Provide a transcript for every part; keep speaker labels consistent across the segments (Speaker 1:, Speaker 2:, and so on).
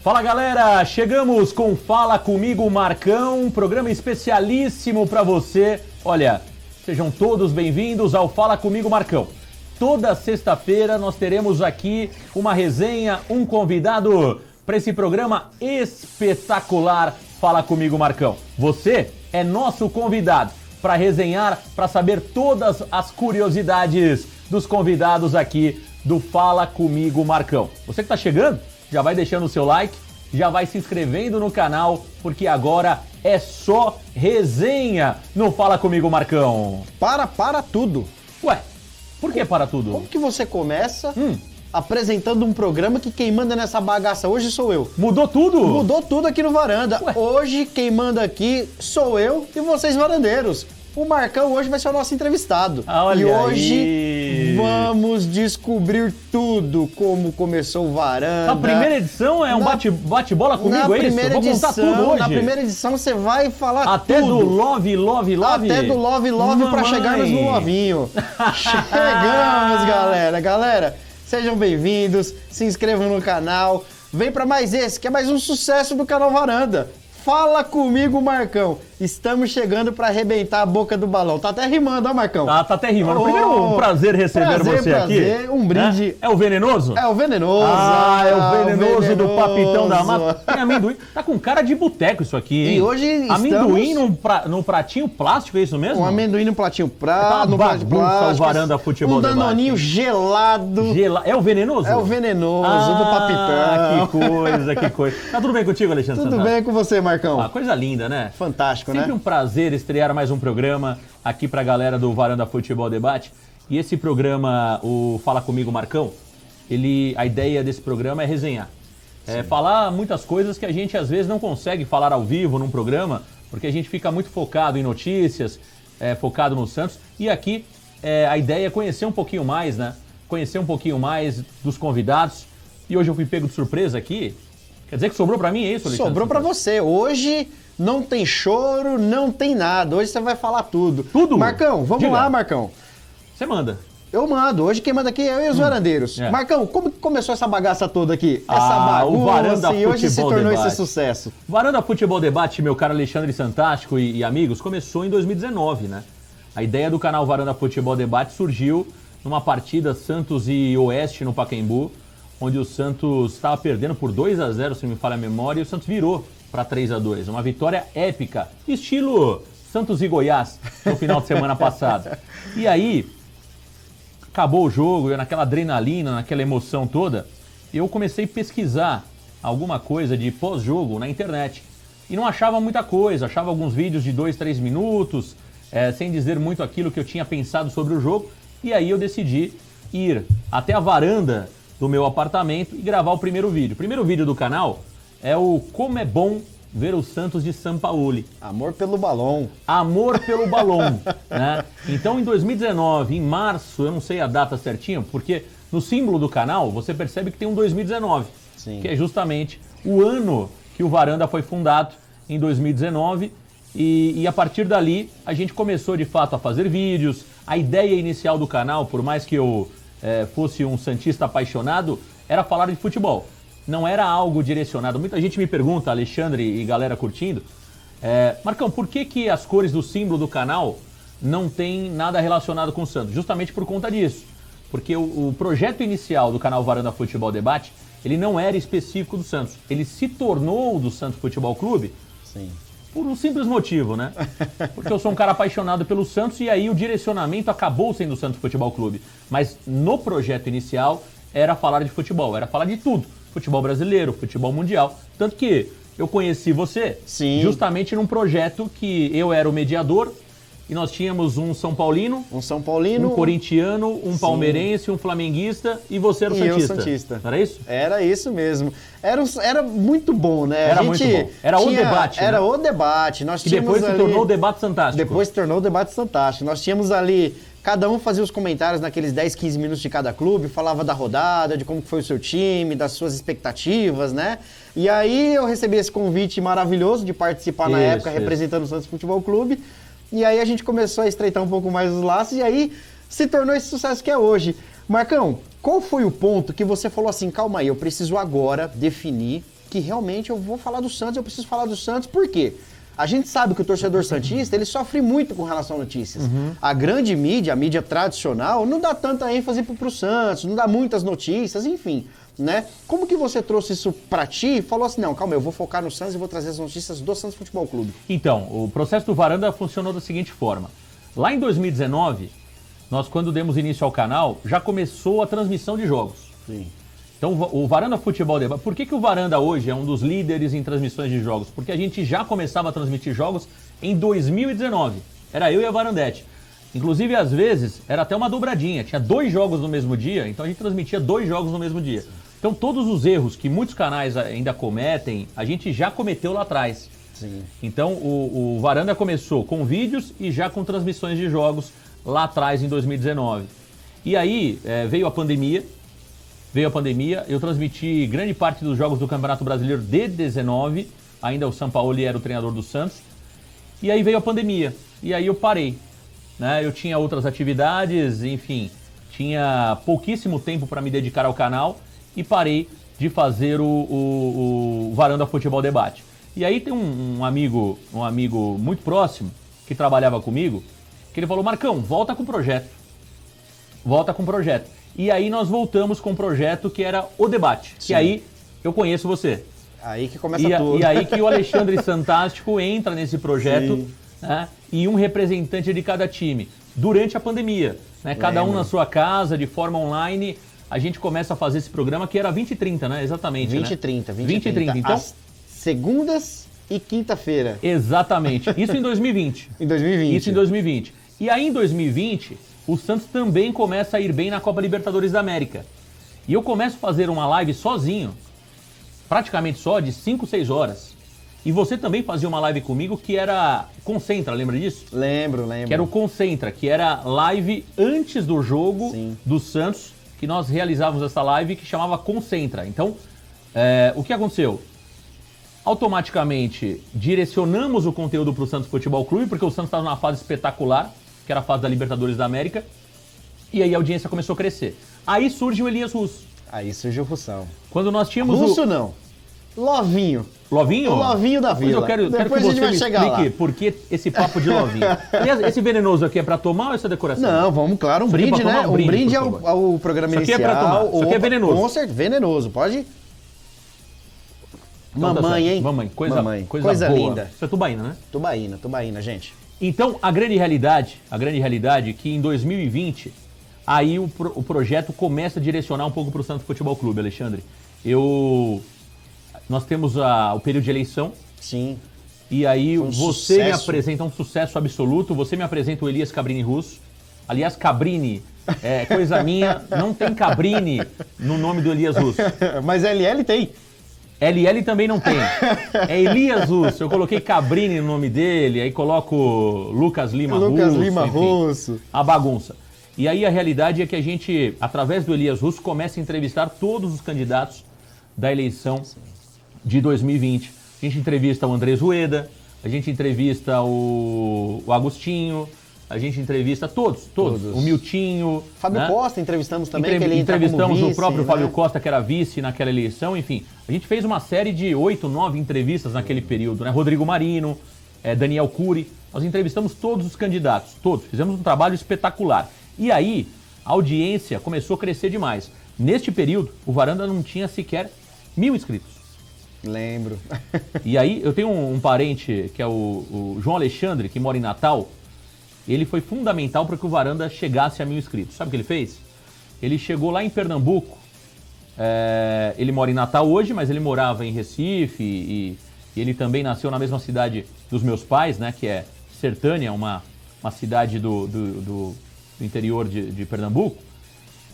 Speaker 1: Fala galera, chegamos com Fala Comigo Marcão, um programa especialíssimo para você. Olha, sejam todos bem-vindos ao Fala Comigo Marcão. Toda sexta-feira nós teremos aqui uma resenha, um convidado para esse programa espetacular Fala Comigo Marcão. Você é nosso convidado para resenhar, para saber todas as curiosidades dos convidados aqui do Fala Comigo Marcão. Você que está chegando, já vai deixando o seu like, já vai se inscrevendo no canal, porque agora é só resenha no Fala Comigo Marcão.
Speaker 2: Para tudo.
Speaker 1: Ué, por que para tudo?
Speaker 2: Como que você começa apresentando um programa que quem manda nessa bagaça hoje sou eu?
Speaker 1: Mudou tudo?
Speaker 2: Mudou tudo aqui no Varanda.
Speaker 1: Ué.
Speaker 2: Hoje quem manda aqui sou eu e vocês varandeiros. O Marcão hoje vai ser o nosso entrevistado.
Speaker 1: Olha
Speaker 2: e hoje
Speaker 1: aí.
Speaker 2: Vamos descobrir tudo, como começou o Varanda.
Speaker 1: A primeira edição é um bate-bola comigo, é isso? Vou contar tudo hoje.
Speaker 2: Na primeira edição você vai falar
Speaker 1: até
Speaker 2: tudo.
Speaker 1: Do Love.
Speaker 2: Até do Love pra chegarmos no Lovinho. Chegamos, galera. Galera, sejam bem-vindos, se inscrevam no canal. Vem pra mais esse, que é mais um sucesso do canal Varanda. Fala comigo, Marcão. Estamos chegando para arrebentar a boca do balão. Tá até rimando, ó, Marcão.
Speaker 1: Tá até rimando. Primeiro, um prazer receber você aqui.
Speaker 2: Um brinde.
Speaker 1: É o Venenoso?
Speaker 2: É o Venenoso.
Speaker 1: É o Venenoso do Papitão da Mata. Tem amendoim. Tá com cara de boteco isso aqui, hein?
Speaker 2: E hoje
Speaker 1: amendoim no pratinho plástico, é isso mesmo?
Speaker 2: Um amendoim no pratinho plástico.
Speaker 1: No pratinho plástico. O Varanda Futebol Debate.
Speaker 2: Um danoninho gelado.
Speaker 1: É o Venenoso?
Speaker 2: É o Venenoso do Papitão.
Speaker 1: Que coisa. Tá tudo bem contigo, Alexandre
Speaker 2: Tudo
Speaker 1: Santana?
Speaker 2: bem com você, Marcão?
Speaker 1: Coisa linda, né?
Speaker 2: Fantástico,
Speaker 1: Sempre
Speaker 2: né?
Speaker 1: um prazer estrear mais um programa aqui pra galera do Varanda Futebol Debate. E esse programa, o Fala Comigo Marcão, a ideia desse programa é resenhar. É falar muitas coisas que a gente às vezes não consegue falar ao vivo num programa, porque a gente fica muito focado em notícias, focado no Santos. E aqui a ideia é conhecer um pouquinho mais, né? Conhecer um pouquinho mais dos convidados. E hoje eu fui pego de surpresa aqui. Quer dizer que sobrou pra mim, é isso, Alexandre?
Speaker 2: Sobrou pra você. Hoje não tem choro, não tem nada. Hoje você vai falar tudo.
Speaker 1: Tudo?
Speaker 2: Marcão, vamos lá, Marcão.
Speaker 1: Você manda.
Speaker 2: Eu mando. Hoje quem manda aqui é eu e os varandeiros. Marcão, como que começou essa bagaça toda aqui? Essa bagunça
Speaker 1: o Varanda
Speaker 2: e hoje se tornou
Speaker 1: Debate.
Speaker 2: esse sucesso.
Speaker 1: Varanda Futebol Debate, meu caro Alexandre Santástico e amigos, começou em 2019, né? A ideia do canal Varanda Futebol Debate surgiu numa partida Santos e Oeste no Pacaembu, onde o Santos estava perdendo por 2-0, se não me falha a memória, e o Santos virou para 3-2. Uma vitória épica, estilo Santos e Goiás, no final de semana passado. E aí, acabou o jogo, naquela adrenalina, naquela emoção toda, eu comecei a pesquisar alguma coisa de pós-jogo na internet. E não achava muita coisa, achava alguns vídeos de 2-3 minutos, sem dizer muito aquilo que eu tinha pensado sobre o jogo. E aí eu decidi ir até a varanda do meu apartamento e gravar o primeiro vídeo. O primeiro vídeo do canal é o Como é Bom Ver o Santos de Sampaoli.
Speaker 2: Amor pelo balão.
Speaker 1: Amor pelo balão, né? Então, em 2019, em março, eu não sei a data certinha, porque no símbolo do canal você percebe que tem um 2019,
Speaker 2: Sim.
Speaker 1: que é justamente o ano que o Varanda foi fundado, em 2019, e a partir dali a gente começou de fato a fazer vídeos. A ideia inicial do canal, por mais que eu fosse um santista apaixonado, era falar de futebol. Não era algo direcionado. Muita gente me pergunta, Alexandre e galera curtindo, Marcão, por que as cores do símbolo do canal não tem nada relacionado com o Santos? Justamente por conta disso. Porque o projeto inicial do canal Varanda Futebol Debate, ele não era específico do Santos. Ele se tornou do Santos Futebol Clube.
Speaker 2: Sim.
Speaker 1: Por um simples motivo, né? Porque eu sou um cara apaixonado pelo Santos e aí o direcionamento acabou sendo o Santos Futebol Clube. Mas no projeto inicial era falar de futebol, era falar de tudo. Futebol brasileiro, futebol mundial. Tanto que eu conheci você justamente num projeto que eu era o mediador e nós tínhamos um São Paulino, um corintiano, um palmeirense, um flamenguista e você era o Santista.
Speaker 2: Eu Santista.
Speaker 1: Era isso?
Speaker 2: Era isso mesmo. Era muito bom, né?
Speaker 1: Era muito bom. Era o debate.
Speaker 2: Era
Speaker 1: né?
Speaker 2: o debate. Nós
Speaker 1: que depois se tornou o Debate Santástico.
Speaker 2: Depois se tornou o Debate Santástico. Nós tínhamos ali, cada um fazia os comentários naqueles 10, 15 minutos de cada clube, falava da rodada, de como foi o seu time, das suas expectativas, né? E aí eu recebi esse convite maravilhoso de participar na época, representando o Santos Futebol Clube. E aí a gente começou a estreitar um pouco mais os laços e aí se tornou esse sucesso que é hoje. Marcão, qual foi o ponto que você falou assim, calma aí, eu preciso agora definir que realmente eu vou falar do Santos, eu preciso falar do Santos, por quê? A gente sabe que o torcedor santista, ele sofre muito com relação a notícias. A grande mídia, a mídia tradicional, não dá tanta ênfase pro Santos, não dá muitas notícias, enfim, né? Como que você trouxe isso pra ti e falou assim, não, calma, eu vou focar no Santos e vou trazer as notícias do Santos Futebol Clube?
Speaker 1: Então, o processo do Varanda funcionou da seguinte forma. Lá em 2019, nós quando demos início ao canal, já começou a transmissão de jogos.
Speaker 2: Sim.
Speaker 1: Então, o Varanda Futebol Debate... Por que o Varanda hoje é um dos líderes em transmissões de jogos? Porque a gente já começava a transmitir jogos em 2019. Era eu e a Varandete. Inclusive, às vezes, era até uma dobradinha. Tinha 2 jogos no mesmo dia, então a gente transmitia 2 jogos no mesmo dia. Então, todos os erros que muitos canais ainda cometem, a gente já cometeu lá atrás.
Speaker 2: Sim.
Speaker 1: Então, o Varanda começou com vídeos e já com transmissões de jogos lá atrás, em 2019. E aí, veio a pandemia, eu transmiti grande parte dos jogos do Campeonato Brasileiro de 19, ainda o Sampaoli era o treinador do Santos, e aí veio a pandemia, e aí eu parei, né? Eu tinha outras atividades, enfim, tinha pouquíssimo tempo para me dedicar ao canal e parei de fazer o Varanda Futebol Debate. E aí tem um amigo muito próximo que trabalhava comigo, que ele falou, Marcão, volta com o projeto. E aí nós voltamos com um projeto que era o debate.
Speaker 2: Sim.
Speaker 1: E aí eu conheço você.
Speaker 2: Aí que começa tudo.
Speaker 1: E aí que o Alexandre Santástico entra nesse projeto, né, e um representante de cada time. Durante a pandemia, né, cada um na sua casa, de forma online, a gente começa a fazer esse programa que era 20 e 30, né? Exatamente.
Speaker 2: 20 e
Speaker 1: né?
Speaker 2: 30.
Speaker 1: 20 e 30. Então,
Speaker 2: as segundas e quinta-feira.
Speaker 1: Exatamente. Isso em 2020.
Speaker 2: Em 2020.
Speaker 1: Isso em 2020. E aí em 2020... o Santos também começa a ir bem na Copa Libertadores da América. E eu começo a fazer uma live sozinho, praticamente só, de 5, 6 horas. E você também fazia uma live comigo que era Concentra, lembra disso?
Speaker 2: Lembro.
Speaker 1: Que era o Concentra, que era live antes do jogo
Speaker 2: Sim.
Speaker 1: do Santos, que nós realizávamos essa live que chamava Concentra. Então, o que aconteceu? Automaticamente direcionamos o conteúdo para o Santos Futebol Clube, porque o Santos estava numa fase espetacular, que era a fase da Libertadores da América, e aí a audiência começou a crescer. Aí surge o Elias Russo.
Speaker 2: Aí surgiu o Russão.
Speaker 1: Quando nós tínhamos
Speaker 2: Russo não. Lovinho.
Speaker 1: Lovinho?
Speaker 2: O Lovinho da Vila.
Speaker 1: Mas eu quero
Speaker 2: Depois
Speaker 1: que
Speaker 2: a gente
Speaker 1: você
Speaker 2: vai
Speaker 1: me
Speaker 2: chegar
Speaker 1: explique
Speaker 2: lá.
Speaker 1: por que esse papo de Lovinho. Aliás, esse venenoso aqui é pra tomar ou essa decoração?
Speaker 2: Não, vamos, claro, um
Speaker 1: Isso aqui é
Speaker 2: brinde,
Speaker 1: pra
Speaker 2: né?
Speaker 1: tomar?
Speaker 2: Um brinde
Speaker 1: por favor.
Speaker 2: ao programa
Speaker 1: Isso aqui
Speaker 2: inicial.
Speaker 1: é pra tomar. Isso aqui é venenoso.
Speaker 2: Com certeza, venenoso. Pode?
Speaker 1: Então tá
Speaker 2: Mamãe,
Speaker 1: certo.
Speaker 2: hein?
Speaker 1: Mamãe, coisa
Speaker 2: Coisa
Speaker 1: boa.
Speaker 2: linda.
Speaker 1: Isso é tubaína, né?
Speaker 2: Tubaína, gente.
Speaker 1: Então, a grande realidade é que em 2020, aí o projeto começa a direcionar um pouco para o Santos Futebol Clube, Alexandre. Nós temos o período de eleição,
Speaker 2: Sim.
Speaker 1: e aí você me
Speaker 2: sucesso.
Speaker 1: apresenta um sucesso absoluto, você me apresenta o Elias Cabrini Russo. Aliás, Cabrini, coisa minha, não tem Cabrini no nome do Elias Russo.
Speaker 2: Mas LL tem.
Speaker 1: LL também não tem. É Elias Russo. Eu coloquei Cabrini no nome dele, aí coloco Lucas Lima Russo. Enfim, a bagunça. E aí a realidade é que a gente, através do Elias Russo, começa a entrevistar todos os candidatos da eleição de 2020. A gente entrevista o Andrés Rueda, a gente entrevista o Agostinho, a gente entrevista todos. O Miltinho.
Speaker 2: Fábio
Speaker 1: né?
Speaker 2: Costa entrevistamos também, que ele entra
Speaker 1: Entrevistamos
Speaker 2: como vice,
Speaker 1: o próprio
Speaker 2: né?
Speaker 1: Fábio Costa, que era vice naquela eleição, enfim. A gente fez uma série de 8, 9 entrevistas naquele período, né? Rodrigo Marino, Daniel Cury, nós entrevistamos todos os candidatos, todos. Fizemos um trabalho espetacular. E aí, a audiência começou a crescer demais. Neste período, o Varanda não tinha sequer 1.000 inscritos.
Speaker 2: Lembro.
Speaker 1: E aí, eu tenho um parente, que é o João Alexandre, que mora em Natal. Ele foi fundamental para que o Varanda chegasse a 1.000 inscritos. Sabe o que ele fez? Ele chegou lá em Pernambuco. Ele mora em Natal hoje, mas ele morava em Recife e ele também nasceu na mesma cidade dos meus pais, né? Que é Sertânia, uma cidade do interior de Pernambuco.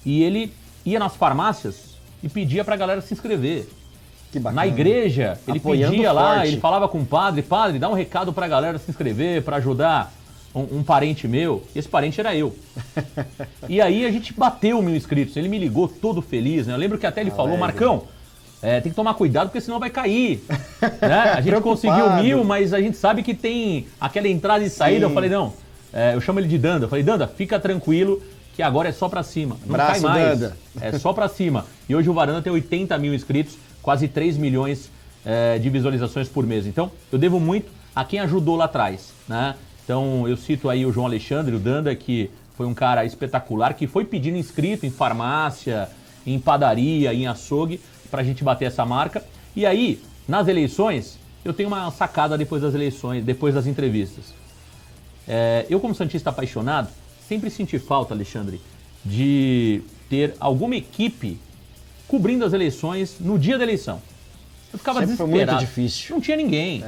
Speaker 1: E ele ia nas farmácias e pedia para a galera se inscrever.
Speaker 2: Que bacana.
Speaker 1: Na igreja, ele
Speaker 2: Apoiando
Speaker 1: pedia lá,
Speaker 2: forte.
Speaker 1: ele falava com o padre, dá um recado para a galera se inscrever, para ajudar um parente meu, e esse parente era eu. E aí a gente bateu 1.000 inscritos, ele me ligou todo feliz, né? Eu lembro que até ele falou, Marcão, tem que tomar cuidado porque senão vai cair. Né? A gente conseguiu 1.000, mas a gente sabe que tem aquela entrada e saída.
Speaker 2: Sim.
Speaker 1: Eu falei, não, eu chamo ele de Danda, eu falei, Danda, fica tranquilo que agora é só pra cima, não
Speaker 2: Braço,
Speaker 1: cai mais,
Speaker 2: Danda.
Speaker 1: é só pra cima. E hoje o Varanda tem 80.000 inscritos, quase 3 milhões de visualizações por mês. Então, eu devo muito a quem ajudou lá atrás, né? Então, eu cito aí o João Alexandre, o Danda, que foi um cara espetacular, que foi pedindo inscrito em farmácia, em padaria, em açougue, pra gente bater essa marca. E aí, nas eleições, eu tenho uma sacada depois das eleições, depois das entrevistas. Eu, como santista apaixonado, sempre senti falta, Alexandre, de ter alguma equipe cobrindo as eleições no dia da eleição. Eu ficava
Speaker 2: Sempre foi
Speaker 1: desesperado.
Speaker 2: muito difícil.
Speaker 1: Não tinha ninguém.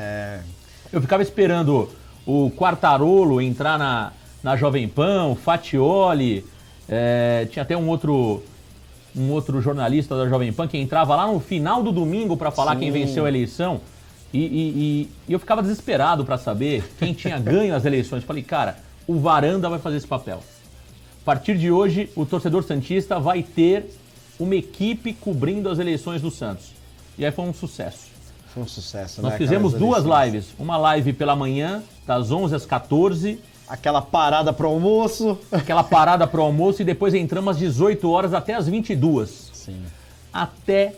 Speaker 1: Eu ficava esperando o Quartarolo entrar na Jovem Pan, o Fatioli, tinha até um outro jornalista da Jovem Pan que entrava lá no final do domingo para falar quem venceu a eleição. E eu ficava desesperado para saber quem tinha ganho as eleições. Falei, cara, o Varanda vai fazer esse papel. A partir de hoje, o torcedor santista vai ter uma equipe cobrindo as eleições do Santos. E aí foi um sucesso.
Speaker 2: Foi um sucesso,
Speaker 1: Nós
Speaker 2: né?
Speaker 1: fizemos
Speaker 2: Aquelas
Speaker 1: duas
Speaker 2: eleições.
Speaker 1: lives. Uma live pela manhã, das 11 às 14,
Speaker 2: Aquela parada pro almoço.
Speaker 1: aquela parada pro almoço, e depois entramos às 18 horas até às 22.
Speaker 2: Sim.
Speaker 1: Até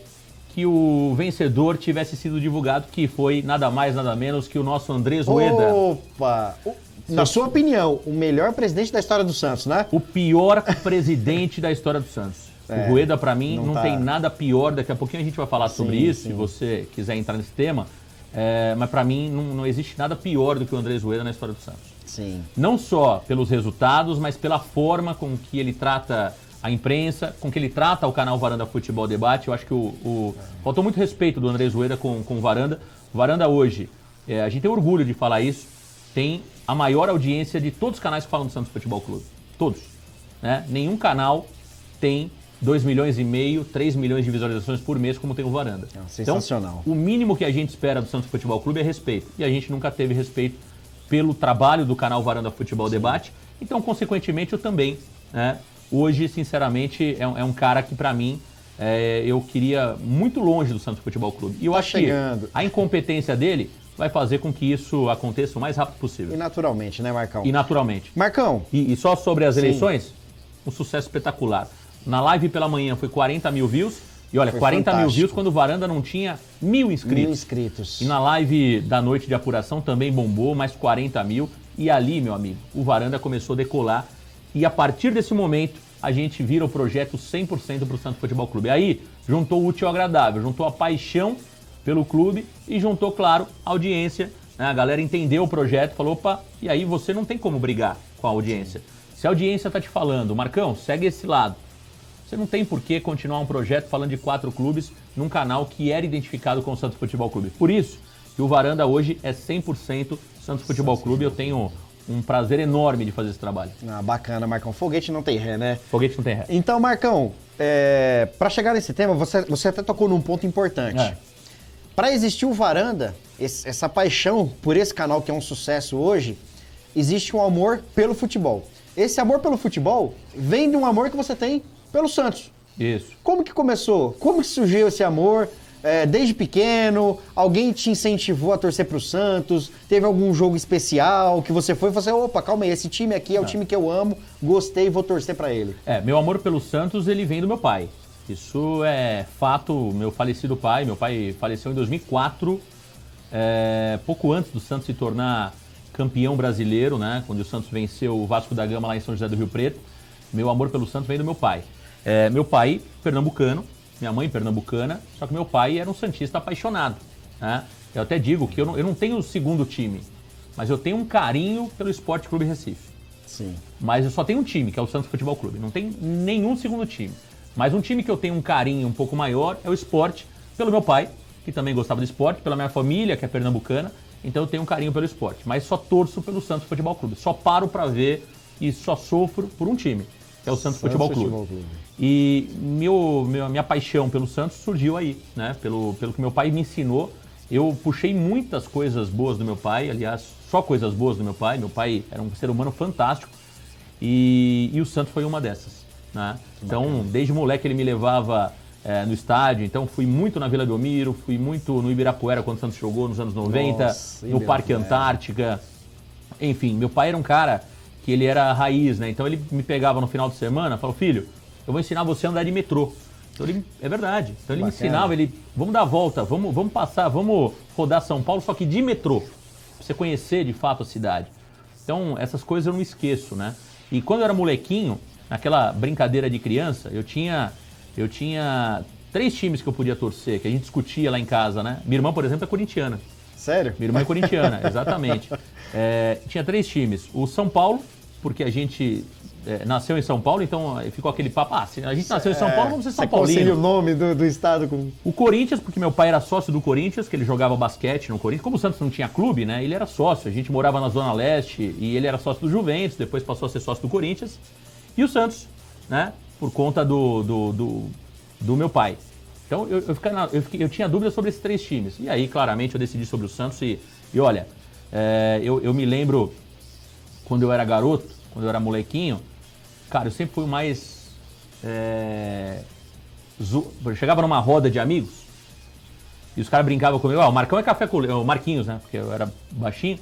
Speaker 1: que o vencedor tivesse sido divulgado, que foi nada mais, nada menos que o nosso Andrés Rueda.
Speaker 2: Opa! Na sua opinião, o melhor presidente da história do Santos, né?
Speaker 1: O pior presidente da história do Santos. O Rueda, pra mim, não
Speaker 2: tá.
Speaker 1: tem nada pior. Daqui a pouquinho a gente vai falar sobre isso,
Speaker 2: sim.
Speaker 1: se você quiser entrar nesse tema. Mas pra mim, não existe nada pior do que o Andrés Rueda na história do Santos.
Speaker 2: Sim.
Speaker 1: Não só pelos resultados, mas pela forma com que ele trata a imprensa, com que ele trata o canal Varanda Futebol Debate. Eu acho que faltou muito respeito do Andrés Rueda com o Varanda. O Varanda hoje, a gente tem orgulho de falar isso, tem a maior audiência de todos os canais que falam do Santos Futebol Clube. Todos. Né? Nenhum canal tem 2,5 milhões, 3 milhões de visualizações por mês como tem o Varanda.
Speaker 2: Sensacional.
Speaker 1: Então, o mínimo que a gente espera do Santos Futebol Clube é respeito. E a gente nunca teve respeito pelo trabalho do canal Varanda Futebol Debate. Então, consequentemente, eu também. Né? Hoje, sinceramente, é um cara que, pra mim, eu queria muito longe do Santos Futebol Clube. E eu acho que a incompetência dele vai fazer com que isso aconteça o mais rápido possível.
Speaker 2: E naturalmente, né, Marcão?
Speaker 1: E naturalmente.
Speaker 2: Marcão.
Speaker 1: E só sobre as eleições, um sucesso espetacular. Na live pela manhã foi 40 mil views. E olha,
Speaker 2: Foi
Speaker 1: 40 mil
Speaker 2: fantástico.
Speaker 1: views quando o Varanda não tinha 1.000 inscritos.
Speaker 2: 1.000 inscritos.
Speaker 1: E na live da noite de apuração também bombou, mais 40 mil. E ali, meu amigo, o Varanda começou a decolar. E a partir desse momento, a gente vira o projeto 100% para o Santos Futebol Clube. Aí, juntou o útil ao agradável, juntou a paixão pelo clube e juntou, claro, a audiência. Né? A galera entendeu o projeto, falou, opa, e aí você não tem como brigar com a audiência. Se a audiência tá te falando, Marcão, segue esse lado. Você não tem por que continuar um projeto falando de 4 clubes num canal que era identificado com o Santos Futebol Clube. Por isso que o Varanda hoje é 100% Santos Futebol Clube. Eu tenho um prazer enorme de fazer esse trabalho.
Speaker 2: Bacana, Marcão. Foguete não tem ré, né?
Speaker 1: Foguete não tem ré.
Speaker 2: Então, Marcão, para chegar nesse tema, você até tocou num ponto importante. Para existir o Varanda, essa paixão por esse canal que é um sucesso hoje, existe um amor pelo futebol. Esse amor pelo futebol vem de um amor que você tem pelo Santos.
Speaker 1: Isso.
Speaker 2: Como que começou? Como que surgiu esse amor? Desde pequeno, alguém te incentivou a torcer pro Santos? Teve algum jogo especial que você foi e falou assim, opa, calma aí, esse time aqui é o time que eu amo, gostei e vou torcer pra ele.
Speaker 1: Meu amor pelo Santos, ele vem do meu pai. Isso é fato, meu falecido pai. Meu pai faleceu em 2004, pouco antes do Santos se tornar campeão brasileiro, né? Quando o Santos venceu o Vasco da Gama lá em São José do Rio Preto. Meu amor pelo Santos vem do meu pai. Meu pai, pernambucano, minha mãe pernambucana, só que meu pai era um santista apaixonado. Né? Eu até digo que eu não tenho o segundo time, mas eu tenho um carinho pelo Sport Clube Recife.
Speaker 2: Sim.
Speaker 1: Mas eu só tenho um time, que é o Santos Futebol Clube. Não tem nenhum segundo time. Mas um time que eu tenho um carinho um pouco maior é o Sport, pelo meu pai, que também gostava do esporte, pela minha família, que é pernambucana. Então eu tenho um carinho pelo esporte. Mas só torço pelo Santos Futebol Clube. Só paro pra ver e só sofro por um time, que é o Santos Futebol Clube. E minha paixão pelo Santos surgiu aí, né? Pelo que meu pai me ensinou. Eu puxei muitas coisas boas do meu pai, aliás, só coisas boas do meu pai. Meu pai era um ser humano fantástico e o Santos foi uma dessas, né? Então, desde moleque ele me levava no estádio, então fui muito na Vila Belmiro, fui muito no Ibirapuera quando o Santos jogou nos anos 90,
Speaker 2: Nossa,
Speaker 1: no Parque Antártica. Enfim, meu pai era um cara que ele era raiz, né? Então ele me pegava no final de semana e falou, filho, eu vou ensinar você a andar de metrô. Então é verdade. Então ele me
Speaker 2: Bacana.
Speaker 1: ensinava, vamos dar a volta, vamos passar, vamos rodar São Paulo, só que de metrô, pra você conhecer de fato a cidade. Então essas coisas eu não esqueço, né? E quando eu era molequinho, naquela brincadeira de criança, eu tinha 3 times que eu podia torcer, que a gente discutia lá em casa, né? Minha irmã, por exemplo, é corintiana.
Speaker 2: Sério?
Speaker 1: Minha irmã é corintiana, exatamente. Tinha 3 times. O São Paulo, porque a gente nasceu em São Paulo, então ficou aquele papo, se a gente nasceu em São Paulo, vamos ser São Paulino.
Speaker 2: Qual seria o nome do estado?
Speaker 1: O Corinthians, porque meu pai era sócio do Corinthians, que ele jogava basquete no Corinthians. Como o Santos não tinha clube, né? Ele era sócio. A gente morava na Zona Leste e ele era sócio do Juventus, depois passou a ser sócio do Corinthians. E o Santos, né? Por conta do meu pai. Então eu tinha dúvidas sobre esses 3 times. E aí, claramente, eu decidi sobre o Santos. E olha, eu me lembro quando eu era garoto, quando eu era molequinho, cara, eu sempre fui o mais. Eu chegava numa roda de amigos e os caras brincavam comigo. O Marcão é café com leite. O Marquinhos, né? Porque eu era baixinho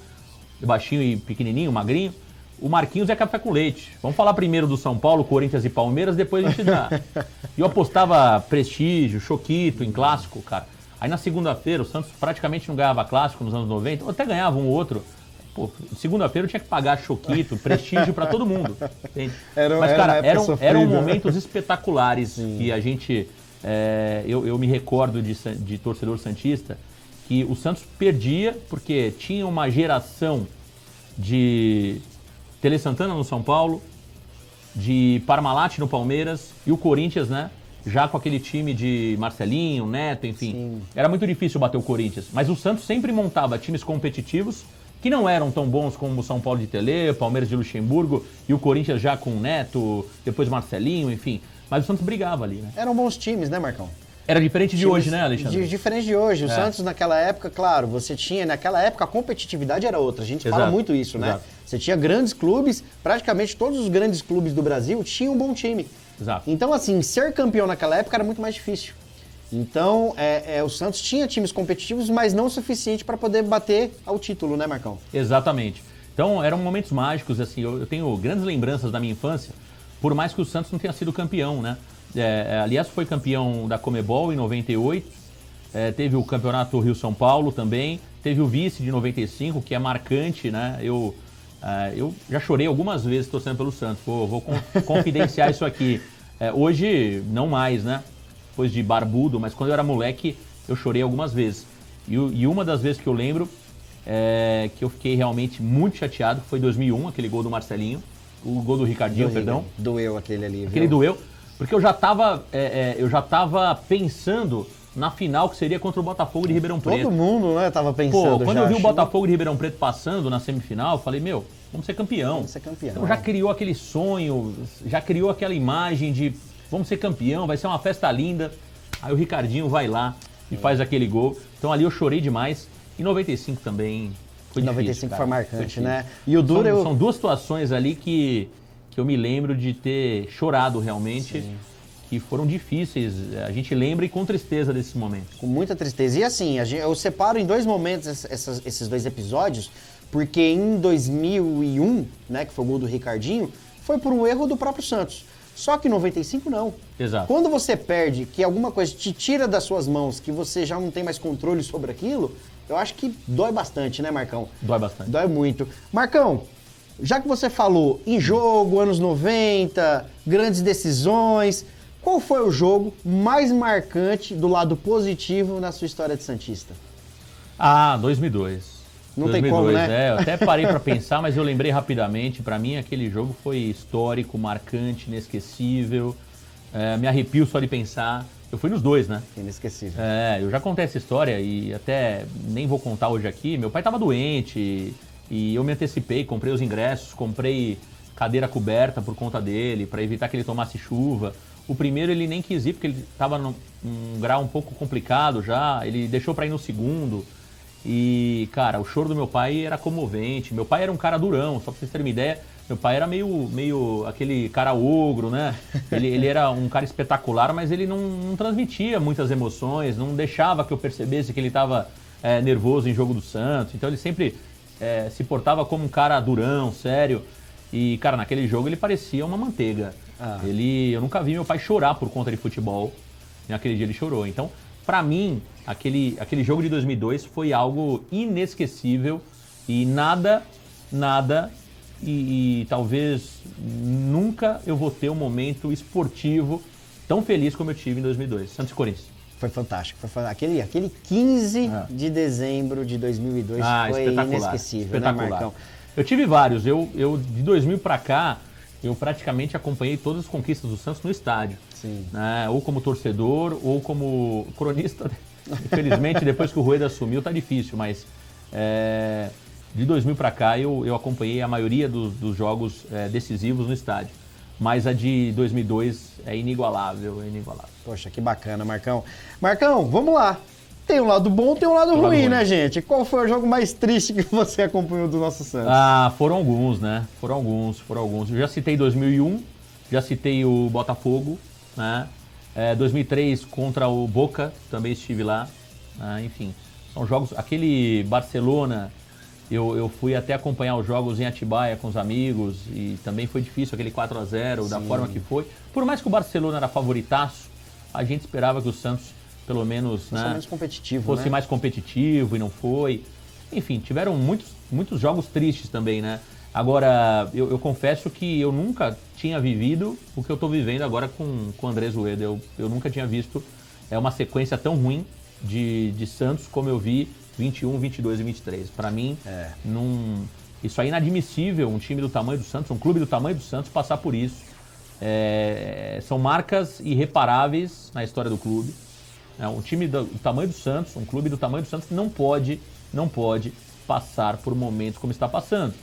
Speaker 1: e pequenininho, magrinho. O Marquinhos é café com leite. Vamos falar primeiro do São Paulo, Corinthians e Palmeiras, depois a gente dá. E eu apostava Prestígio, Choquito em clássico, cara. Aí na segunda-feira o Santos praticamente não ganhava clássico nos anos 90, ou até ganhava um ou outro. Pô, segunda-feira eu tinha que pagar Choquito, Prestígio pra todo mundo. Entende? Mas, cara, eram momentos espetaculares que a gente... eu me recordo de torcedor santista que o Santos perdia porque tinha uma geração de Tele Santana no São Paulo, de Parmalat no Palmeiras e o Corinthians, né? Já com aquele time de Marcelinho, Neto, enfim.
Speaker 2: Sim.
Speaker 1: Era muito difícil bater o Corinthians. Mas o Santos sempre montava times competitivos que não eram tão bons como o São Paulo de Telê, Palmeiras de Luxemburgo e o Corinthians já com Neto, depois Marcelinho, enfim. Mas o Santos brigava ali, né?
Speaker 2: Eram bons times, né, Marcão?
Speaker 1: Era diferente de hoje, né, Alexandre?
Speaker 2: Diferente de hoje. O Santos, naquela época, claro, você tinha... Naquela época, a competitividade era outra. A gente fala muito isso, né?
Speaker 1: Exato.
Speaker 2: Você tinha grandes clubes, praticamente todos os grandes clubes do Brasil tinham um bom time.
Speaker 1: Exato.
Speaker 2: Então, assim, ser campeão naquela época era muito mais difícil. Então, o Santos tinha times competitivos, mas não o suficiente para poder bater ao título, né, Marcão?
Speaker 1: Exatamente. Então, eram momentos mágicos, assim, eu tenho grandes lembranças da minha infância, por mais que o Santos não tenha sido campeão, né? Aliás, foi campeão da Comebol em 98, teve o campeonato Rio-São Paulo também, teve o vice de 95, que é marcante, né? Eu já chorei algumas vezes torcendo pelo Santos, vou confidenciar isso aqui. Hoje, não mais, né? Depois de barbudo, mas quando eu era moleque, eu chorei algumas vezes. E uma das vezes que eu lembro, que eu fiquei realmente muito chateado, foi em 2001, aquele gol do Marcelinho, o gol do Ricardinho, perdão.
Speaker 2: Doeu aquele ali, viu?
Speaker 1: Aquele doeu, porque eu já tava pensando na final que seria contra o Botafogo de Ribeirão Preto.
Speaker 2: Todo mundo, né, tava pensando.
Speaker 1: Pô, quando eu vi o Botafogo de Ribeirão Preto passando na semifinal, eu falei, vamos ser campeão.
Speaker 2: Vamos ser campeão.
Speaker 1: Então já criou aquele sonho, já criou aquela imagem de vamos ser campeão, vai ser uma festa linda. Aí o Ricardinho vai lá e faz aquele gol. Então ali eu chorei demais. Em 95 também foi difícil,
Speaker 2: 95
Speaker 1: cara.
Speaker 2: foi marcante, né? E o duro
Speaker 1: São 2 situações ali que eu me lembro de ter chorado realmente. Sim. Que foram difíceis. A gente lembra e com tristeza desses momentos.
Speaker 2: Com muita tristeza. E assim, eu separo em 2 momentos esses 2 episódios, porque em 2001, né, que foi o gol do Ricardinho, foi por um erro do próprio Santos. Só que em 95 não.
Speaker 1: Exato.
Speaker 2: Quando você perde, que alguma coisa te tira das suas mãos, que você já não tem mais controle sobre aquilo, eu acho que dói bastante, né, Marcão?
Speaker 1: Dói bastante.
Speaker 2: Dói muito. Marcão, já que você falou em jogo, anos 90, grandes decisões, qual foi o jogo mais marcante do lado positivo na sua história de santista?
Speaker 1: 2002.
Speaker 2: Não
Speaker 1: 2002,
Speaker 2: tem como, né?
Speaker 1: Eu até parei pra pensar, mas eu lembrei rapidamente. Pra mim, aquele jogo foi histórico, marcante, inesquecível. Me arrepio só de pensar. Eu fui nos 2, né?
Speaker 2: Inesquecível.
Speaker 1: Eu já contei essa história e até nem vou contar hoje aqui. Meu pai tava doente e eu me antecipei, comprei os ingressos, comprei cadeira coberta por conta dele, pra evitar que ele tomasse chuva. O primeiro ele nem quis ir, porque ele tava num grau um pouco complicado já. Ele deixou pra ir no segundo. E, cara, o choro do meu pai era comovente. Meu pai era um cara durão, só pra vocês terem uma ideia. Meu pai era meio aquele cara ogro, né? Ele era um cara espetacular, mas ele não transmitia muitas emoções, não deixava que eu percebesse que ele estava nervoso em jogo do Santos. Então ele sempre se portava como um cara durão, sério. E, cara, naquele jogo ele parecia uma manteiga. Eu nunca vi meu pai chorar por conta de futebol. E naquele dia ele chorou. Então, pra mim, aquele jogo de 2002 foi algo inesquecível e nada, e talvez nunca eu vou ter um momento esportivo tão feliz como eu tive em 2002. Santos e Corinthians.
Speaker 2: Foi fantástico. Aquele 15 de dezembro de 2002 foi inesquecível,
Speaker 1: espetacular.
Speaker 2: Né, Marcão?
Speaker 1: Eu tive vários. Eu de 2000 pra cá, eu praticamente acompanhei todas as conquistas do Santos no estádio.
Speaker 2: Sim.
Speaker 1: Né? Ou como torcedor, ou como cronista. Infelizmente, depois que o Rueda assumiu, tá difícil, mas de 2000 pra cá eu acompanhei a maioria dos jogos decisivos no estádio. Mas a de 2002 é inigualável.
Speaker 2: Poxa, que bacana, Marcão. Marcão, vamos lá. Tem um lado bom, tem um lado ruim, né, gente? Qual foi o jogo mais triste que você acompanhou do nosso Santos?
Speaker 1: Foram alguns, né? Foram alguns. Eu já citei 2001, já citei o Botafogo, né? 2003 contra o Boca, também estive lá. Enfim, são jogos... Aquele Barcelona, eu fui até acompanhar os jogos em Atibaia com os amigos e também foi difícil aquele 4-0, da forma que foi. Por mais que o Barcelona era favoritaço, a gente esperava que o Santos, pelo menos,
Speaker 2: mais competitivo,
Speaker 1: fosse mais competitivo e não foi. Enfim, tiveram muitos jogos tristes também, né? Agora, eu confesso que eu nunca tinha vivido o que eu estou vivendo agora com o Andrés Rueda. Eu nunca tinha visto uma sequência tão ruim de Santos como eu vi 21, 22 e 23. Para mim, isso é inadmissível, um time do tamanho do Santos, um clube do tamanho do Santos passar por isso. São marcas irreparáveis na história do clube. Um time do tamanho do Santos, um clube do tamanho do Santos não pode passar por momentos como está passando.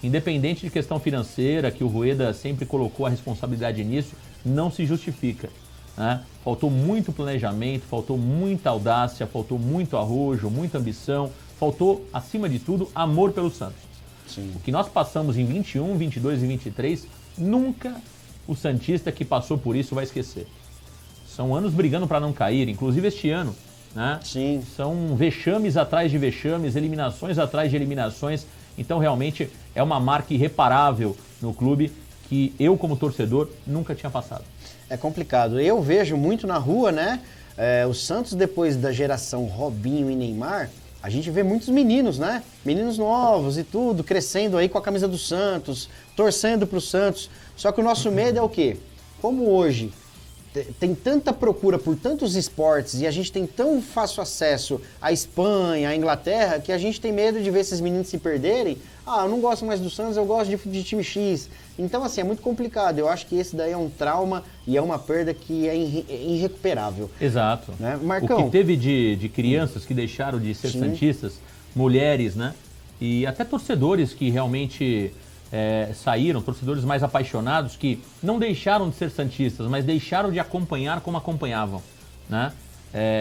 Speaker 1: Independente de questão financeira, que o Rueda sempre colocou a responsabilidade nisso, não se justifica. Né? Faltou muito planejamento, faltou muita audácia, faltou muito arrojo, muita ambição, faltou, acima de tudo, amor pelo Santos.
Speaker 2: Sim.
Speaker 1: O que nós passamos em 21, 22 e 23, nunca o santista que passou por isso vai esquecer. São anos brigando para não cair, inclusive este ano. Né?
Speaker 2: Sim.
Speaker 1: São vexames atrás de vexames, eliminações atrás de eliminações. Então, realmente, é uma marca irreparável no clube que eu, como torcedor, nunca tinha passado.
Speaker 2: É complicado. Eu vejo muito na rua, né? O Santos, depois da geração Robinho e Neymar, a gente vê muitos meninos, né? Meninos novos e tudo, crescendo aí com a camisa do Santos, torcendo pro Santos. Só que o nosso medo é o quê? Como hoje tem tanta procura por tantos esportes e a gente tem tão fácil acesso à Espanha, à Inglaterra, que a gente tem medo de ver esses meninos se perderem. Eu não gosto mais do Santos, eu gosto de time X. Então, assim, é muito complicado. Eu acho que esse daí é um trauma e é uma perda que é irrecuperável.
Speaker 1: Exato.
Speaker 2: Né? Marcão,
Speaker 1: o que teve de crianças que deixaram de ser santistas, mulheres, né? E até torcedores que realmente saíram, torcedores mais apaixonados que não deixaram de ser santistas, mas deixaram de acompanhar como acompanhavam, né?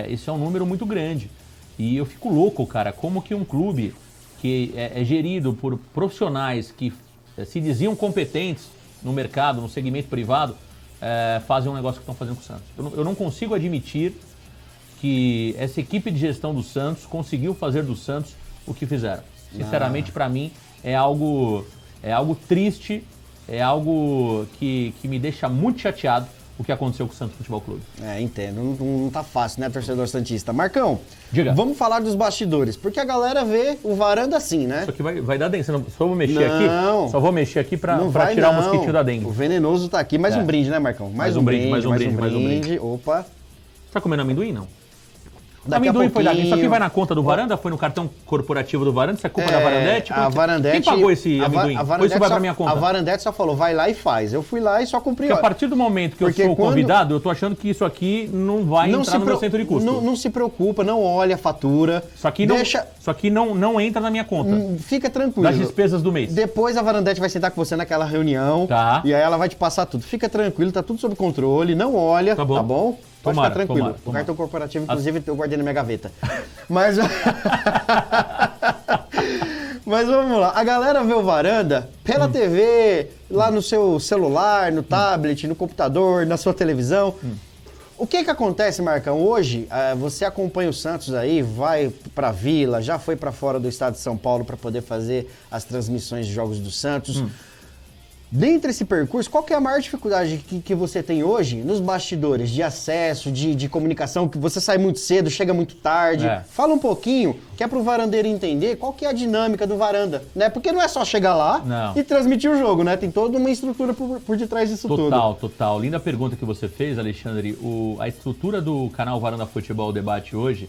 Speaker 1: Isso é um número muito grande. E eu fico louco, cara, como que um clube que é gerido por profissionais que se diziam competentes no mercado, no segmento privado, fazem um negócio que estão fazendo com o Santos. Eu não consigo admitir que essa equipe de gestão do Santos conseguiu fazer do Santos o que fizeram. Sinceramente, para mim, é algo triste, é algo que me deixa muito chateado o que aconteceu com o Santos Futebol Clube.
Speaker 2: Entendo. Não tá fácil, né, torcedor santista? Marcão,
Speaker 1: diga.
Speaker 2: Vamos falar dos bastidores, porque a galera vê o Varanda assim, né?
Speaker 1: Isso aqui vai dar dengue. Só vou mexer aqui? Só vou mexer aqui pra tirar o mosquitinho da dengue.
Speaker 2: O venenoso tá aqui. Mais um brinde, né, Marcão? Mais um brinde. Opa.
Speaker 1: Você tá comendo amendoim, não?
Speaker 2: Daqui
Speaker 1: amendoim
Speaker 2: a
Speaker 1: foi daqui. Isso aqui
Speaker 2: pouquinho.
Speaker 1: vai na conta do Varanda? Foi no cartão corporativo do Varanda? Isso é culpa da Varandete?
Speaker 2: A Varandete...
Speaker 1: Quem pagou esse amendoim? Ou isso vai pra minha conta?
Speaker 2: A Varandete só falou, vai lá e faz. Eu fui lá e só cumpri.
Speaker 1: Porque a partir do momento que eu sou convidado, eu tô achando que isso aqui não vai entrar no meu centro de custo.
Speaker 2: Não se preocupa, não olha a fatura.
Speaker 1: Isso aqui não entra na minha conta.
Speaker 2: Fica tranquilo.
Speaker 1: Das despesas do mês.
Speaker 2: Depois a Varandete vai sentar com você naquela reunião.
Speaker 1: Tá.
Speaker 2: E aí ela vai te passar tudo. Fica tranquilo, tá tudo sob controle. Não olha, tá bom? Pode ficar tranquilo.
Speaker 1: Tomara.
Speaker 2: O cartão corporativo, inclusive, eu guardei na minha gaveta. Mas... Mas vamos lá. A galera vê o Varanda pela TV, lá no seu celular, no tablet, no computador, na sua televisão. O que acontece, Marcão? Hoje, você acompanha o Santos aí, vai pra Vila, já foi pra fora do estado de São Paulo para poder fazer as transmissões de jogos do Santos. Dentro desse percurso, qual que é a maior dificuldade que você tem hoje nos bastidores de acesso, de comunicação, que você sai muito cedo, chega muito tarde? Fala um pouquinho, que é pro varandeiro entender qual que é a dinâmica do varanda, né? Porque não é só chegar lá e transmitir o jogo, né? Tem toda uma estrutura por detrás disso tudo.
Speaker 1: Total. Linda pergunta que você fez, Alexandre. A estrutura do canal Varanda Futebol Debate hoje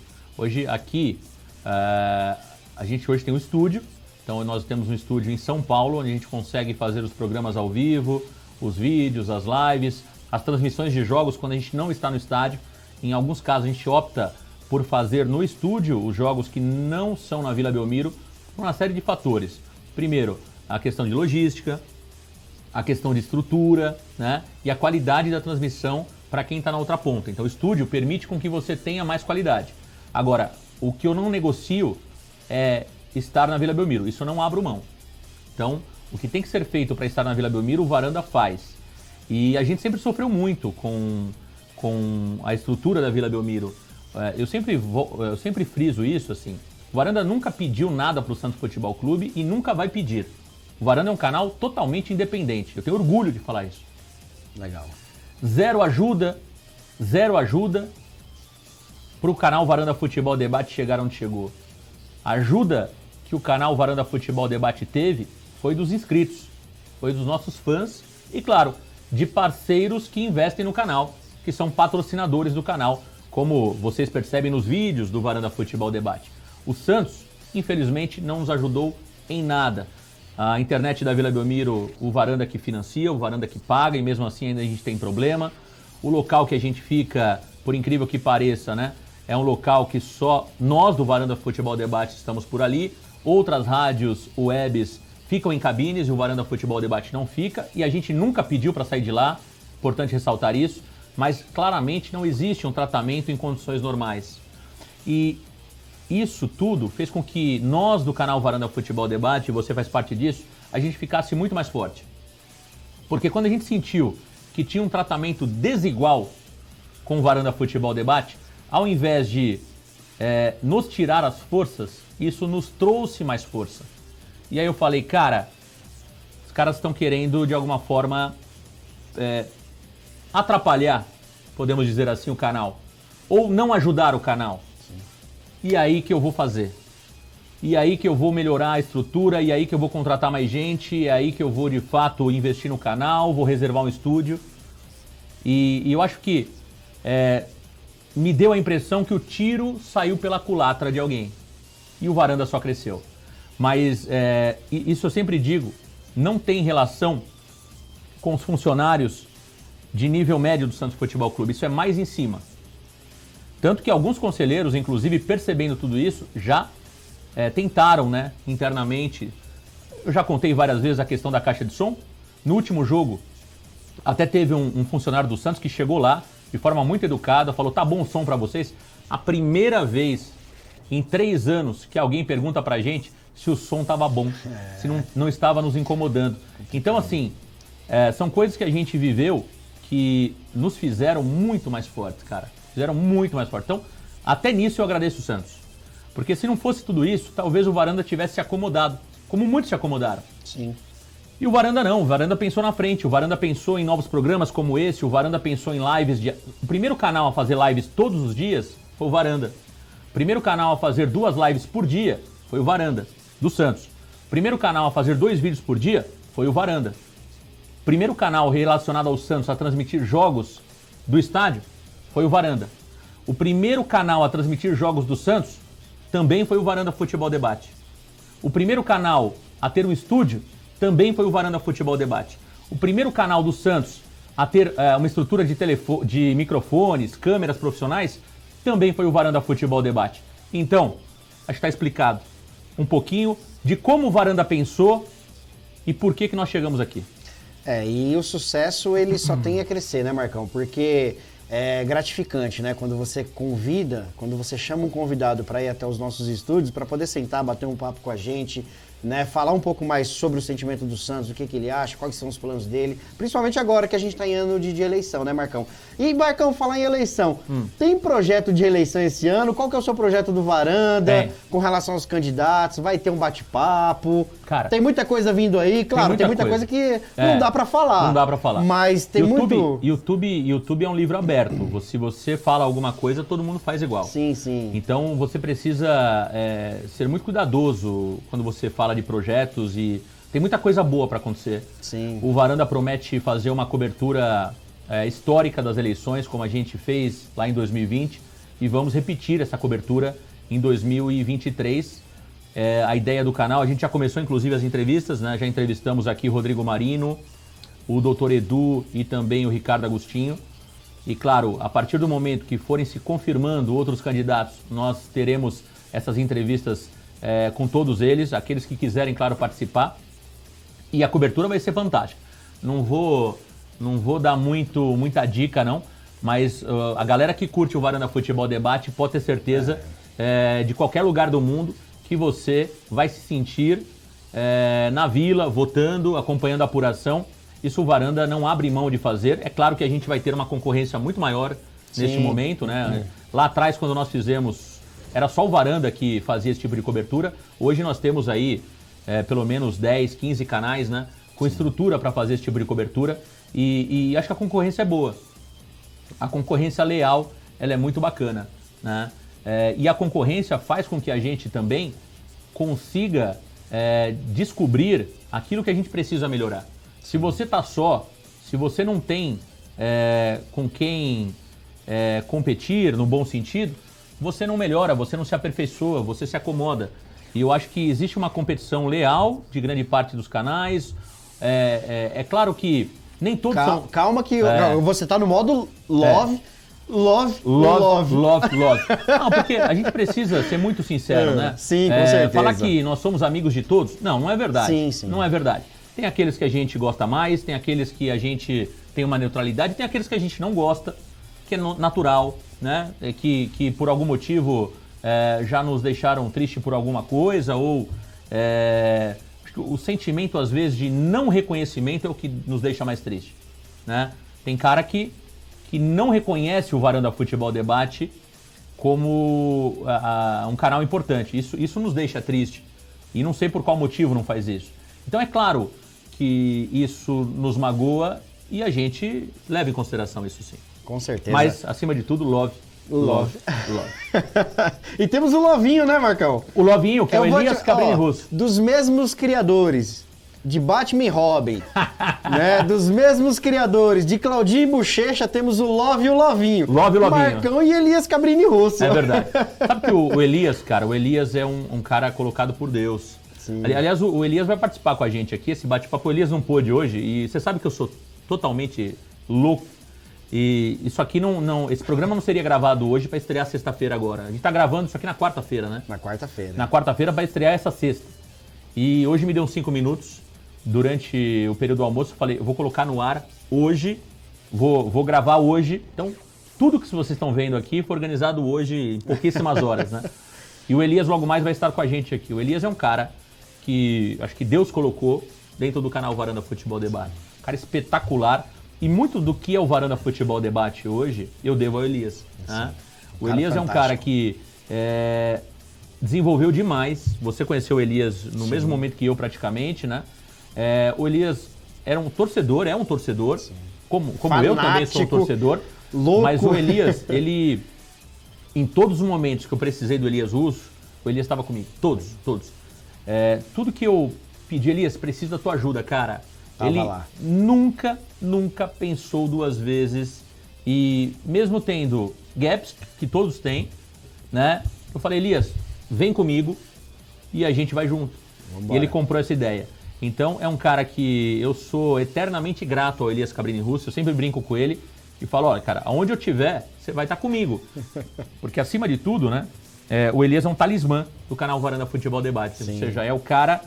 Speaker 1: aqui, a gente hoje tem um estúdio. Então nós temos um estúdio em São Paulo, onde a gente consegue fazer os programas ao vivo, os vídeos, as lives, as transmissões de jogos quando a gente não está no estádio. Em alguns casos a gente opta por fazer no estúdio os jogos que não são na Vila Belmiro, por uma série de fatores. Primeiro, a questão de logística, a questão de estrutura, né? E a qualidade da transmissão para quem está na outra ponta. Então o estúdio permite com que você tenha mais qualidade. Agora, o que eu não negocio é estar na Vila Belmiro, isso eu não abro mão. Então, o que tem que ser feito para estar na Vila Belmiro, o Varanda faz. E a gente sempre sofreu muito com a estrutura da Vila Belmiro. Eu sempre friso isso, assim, o Varanda nunca pediu nada para o Santos Futebol Clube e nunca vai pedir. O Varanda é um canal totalmente independente, eu tenho orgulho de falar isso.
Speaker 2: Legal.
Speaker 1: Zero ajuda para o canal Varanda Futebol Debate chegar onde chegou. A ajuda que o canal Varanda Futebol Debate teve foi dos inscritos, foi dos nossos fãs e, claro, de parceiros que investem no canal, que são patrocinadores do canal, como vocês percebem nos vídeos do Varanda Futebol Debate. O Santos, infelizmente, não nos ajudou em nada. A internet da Vila Belmiro, o Varanda que financia, o Varanda que paga, e mesmo assim ainda a gente tem problema. O local que a gente fica, por incrível que pareça, né, é um local que só nós do Varanda Futebol Debate estamos por ali. Outras rádios webs ficam em cabines e o Varanda Futebol Debate não fica. E a gente nunca pediu para sair de lá, importante ressaltar isso. Mas claramente não existe um tratamento em condições normais. E isso tudo fez com que nós do canal Varanda Futebol Debate, e você faz parte disso, a gente ficasse muito mais forte. Porque quando a gente sentiu que tinha um tratamento desigual com o Varanda Futebol Debate, ao invés de nos tirar as forças, isso nos trouxe mais força. E aí eu falei, cara, os caras estão querendo de alguma forma atrapalhar, podemos dizer assim, o canal. Ou não ajudar o canal. Sim. E aí que eu vou fazer. E aí que eu vou melhorar a estrutura, e aí que eu vou contratar mais gente, e aí que eu vou de fato investir no canal, vou reservar um estúdio. E eu acho que me deu a impressão que o tiro saiu pela culatra de alguém. E o Varanda só cresceu. Mas isso eu sempre digo, não tem relação com os funcionários de nível médio do Santos Futebol Clube. Isso é mais em cima. Tanto que alguns conselheiros, inclusive percebendo tudo isso, já tentaram, né, internamente. Eu já contei várias vezes a questão da caixa de som. No último jogo, até teve um funcionário do Santos que chegou lá de forma muito educada, falou, tá bom o som pra vocês? A primeira vez em 3 anos que alguém pergunta pra gente se o som tava bom, se não estava nos incomodando. Então, assim, são coisas que a gente viveu que nos fizeram muito mais fortes, cara. Fizeram muito mais fortes. Então, até nisso eu agradeço o Santos. Porque se não fosse tudo isso, talvez o Varanda tivesse se acomodado, como muitos se acomodaram.
Speaker 2: Sim.
Speaker 1: E o Varanda não, o Varanda pensou na frente, o Varanda pensou em novos programas como esse, o Varanda pensou em lives. O primeiro canal a fazer lives todos os dias foi o Varanda. O primeiro canal a fazer 2 lives por dia foi o Varanda, do Santos. O primeiro canal a fazer 2 vídeos por dia foi o Varanda. O primeiro canal relacionado ao Santos a transmitir jogos do estádio foi o Varanda. O primeiro canal a transmitir jogos do Santos também foi o Varanda Futebol Debate. O primeiro canal a ter um estúdio também foi o Varanda Futebol Debate. O primeiro canal do Santos a ter uma estrutura de microfones, câmeras profissionais, também foi o Varanda Futebol Debate. Então, acho que está explicado um pouquinho de como o Varanda pensou e por que nós chegamos aqui.
Speaker 2: E o sucesso ele só tem a crescer, né, Marcão? Porque é gratificante, né? Quando você convida, quando você chama um convidado para ir até os nossos estúdios, para poder sentar, bater um papo com a gente, né, falar um pouco mais sobre o sentimento do Santos, o que ele acha, quais são os planos dele, principalmente agora que a gente está em ano de eleição, né, Marcão? E, Marcão, falar em eleição, tem projeto de eleição esse ano? Qual que é o seu projeto do Varanda com relação aos candidatos? Vai ter um bate-papo?
Speaker 1: Cara,
Speaker 2: tem muita coisa vindo aí, claro, tem muita coisa que não dá para falar.
Speaker 1: Não dá para falar.
Speaker 2: Mas tem muito...
Speaker 1: YouTube é um livro aberto. Se você fala alguma coisa, todo mundo faz igual.
Speaker 2: Sim, sim.
Speaker 1: Então você precisa ser muito cuidadoso quando você fala de projetos e tem muita coisa boa para acontecer.
Speaker 2: Sim.
Speaker 1: O Varanda promete fazer uma cobertura histórica das eleições, como a gente fez lá em 2020, e vamos repetir essa cobertura em 2023. A ideia do canal, a gente já começou inclusive as entrevistas, né? Já entrevistamos aqui o Rodrigo Marino, o Dr. Edu e também o Ricardo Agostinho. E claro, a partir do momento que forem se confirmando outros candidatos, nós teremos essas entrevistas com todos eles, aqueles que quiserem, claro, participar. E a cobertura vai ser fantástica. Não vou dar muita dica, não, mas a galera que curte o Varanda Futebol Debate pode ter certeza de qualquer lugar do mundo que você vai se sentir na vila, votando, acompanhando a apuração. Isso o Varanda não abre mão de fazer. É claro que a gente vai ter uma concorrência muito maior neste momento, né? Lá atrás, quando nós fizemos, era só o Varanda que fazia esse tipo de cobertura. Hoje nós temos aí pelo menos 10, 15 canais, né? Com estrutura para fazer esse tipo de cobertura. E acho que a concorrência é boa. A concorrência leal, ela é muito bacana, né? E a concorrência faz com que a gente também consiga descobrir aquilo que a gente precisa melhorar. Se você tá só, se você não tem com quem competir no bom sentido, você não melhora, você não se aperfeiçoa, você se acomoda. E eu acho que existe uma competição leal de grande parte dos canais. É claro que nem todos são...
Speaker 2: Calma que você tá no modo love. Love.
Speaker 1: Não, porque a gente precisa ser muito sincero, né?
Speaker 2: Sim, com certeza.
Speaker 1: Falar que nós somos amigos de todos, não é verdade.
Speaker 2: Sim.
Speaker 1: Não é verdade. Tem aqueles que a gente gosta mais, tem aqueles que a gente tem uma neutralidade, tem aqueles que a gente não gosta, que é natural, né? Que por algum motivo já nos deixaram triste por alguma coisa, ou o sentimento, às vezes, de não reconhecimento é o que nos deixa mais triste, né? Tem cara que não reconhece o Varanda Futebol Debate como um canal importante. Isso nos deixa triste. E não sei por qual motivo não faz isso. Então é claro que isso nos magoa e a gente leva em consideração isso, sim.
Speaker 2: Com certeza.
Speaker 1: Mas, acima de tudo, love.
Speaker 2: E temos o Lovinho, né, Marcão?
Speaker 1: O Lovinho, que é o Elias Cabrini Russo.
Speaker 2: Dos mesmos criadores de Batman e Robin, né? Dos mesmos criadores de Claudinho e Bochecha, temos o Love e o Lovinho.
Speaker 1: Love e o Lovinho.
Speaker 2: Marcão e Elias Cabrini Russo.
Speaker 1: É verdade. Sabe que o Elias, cara, o Elias é um cara colocado por Deus.
Speaker 2: Sim.
Speaker 1: Aliás, o Elias vai participar com a gente aqui, esse bate-papo. O Elias não pôde hoje e você sabe que eu sou totalmente louco. E isso aqui esse programa não seria gravado hoje para estrear sexta-feira agora. A gente tá gravando isso aqui na quarta-feira, né?
Speaker 2: Na quarta-feira.
Speaker 1: Na quarta-feira vai estrear essa sexta. E hoje me deu uns 5 minutos durante o período do almoço. Eu falei, eu vou colocar no ar hoje, vou gravar hoje. Então, tudo que vocês estão vendo aqui foi organizado hoje em pouquíssimas horas, né? E o Elias logo mais vai estar com a gente aqui. O Elias é um cara que acho que Deus colocou dentro do canal Varanda Futebol Debate. Um cara espetacular. E muito do que é o Varanda Futebol Debate hoje, eu devo ao Elias. Né? O Elias é um cara que desenvolveu demais. Você conheceu o Elias no mesmo momento que eu, praticamente, né? O Elias era um torcedor, é um torcedor. Como eu também sou um torcedor.
Speaker 2: Louco.
Speaker 1: Mas o Elias, ele... Em todos os momentos que eu precisei do Elias Russo, o Elias estava comigo. Todos. Tudo que eu pedi, Elias, preciso da tua ajuda, cara. Ele nunca pensou duas vezes. E mesmo tendo gaps, que todos têm, né? Eu falei, Elias, vem comigo e a gente vai junto. Vambora. E ele comprou essa ideia. Então é um cara que eu sou eternamente grato ao Elias Cabrini Russo. Eu sempre brinco com ele e falo, olha, cara, aonde eu estiver, você vai estar comigo. Porque acima de tudo, né? O Elias é um talismã do canal Varanda Futebol Debate. Sim. Ou seja, é o cara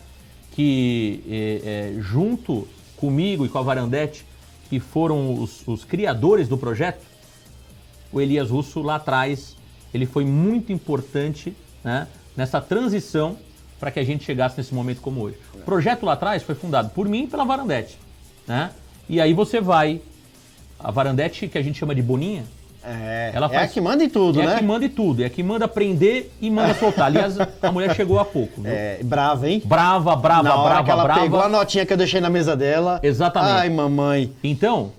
Speaker 1: que junto comigo e com a Varandete, que foram os criadores do projeto, o Elias Russo lá atrás, ele foi muito importante, né, nessa transição para que a gente chegasse nesse momento como hoje. O projeto lá atrás foi fundado por mim e pela Varandete, né? E aí você vai, a Varandete, que a gente chama de Boninha, ela faz,
Speaker 2: a que manda em tudo, né?
Speaker 1: É a que manda em tudo, é a que manda prender e manda soltar. Aliás, a mulher chegou há pouco, viu?
Speaker 2: Brava, hein?
Speaker 1: Brava,
Speaker 2: Na hora que ela
Speaker 1: brava.
Speaker 2: pegou a notinha que eu deixei na mesa dela.
Speaker 1: Exatamente.
Speaker 2: Ai, mamãe.
Speaker 1: Então,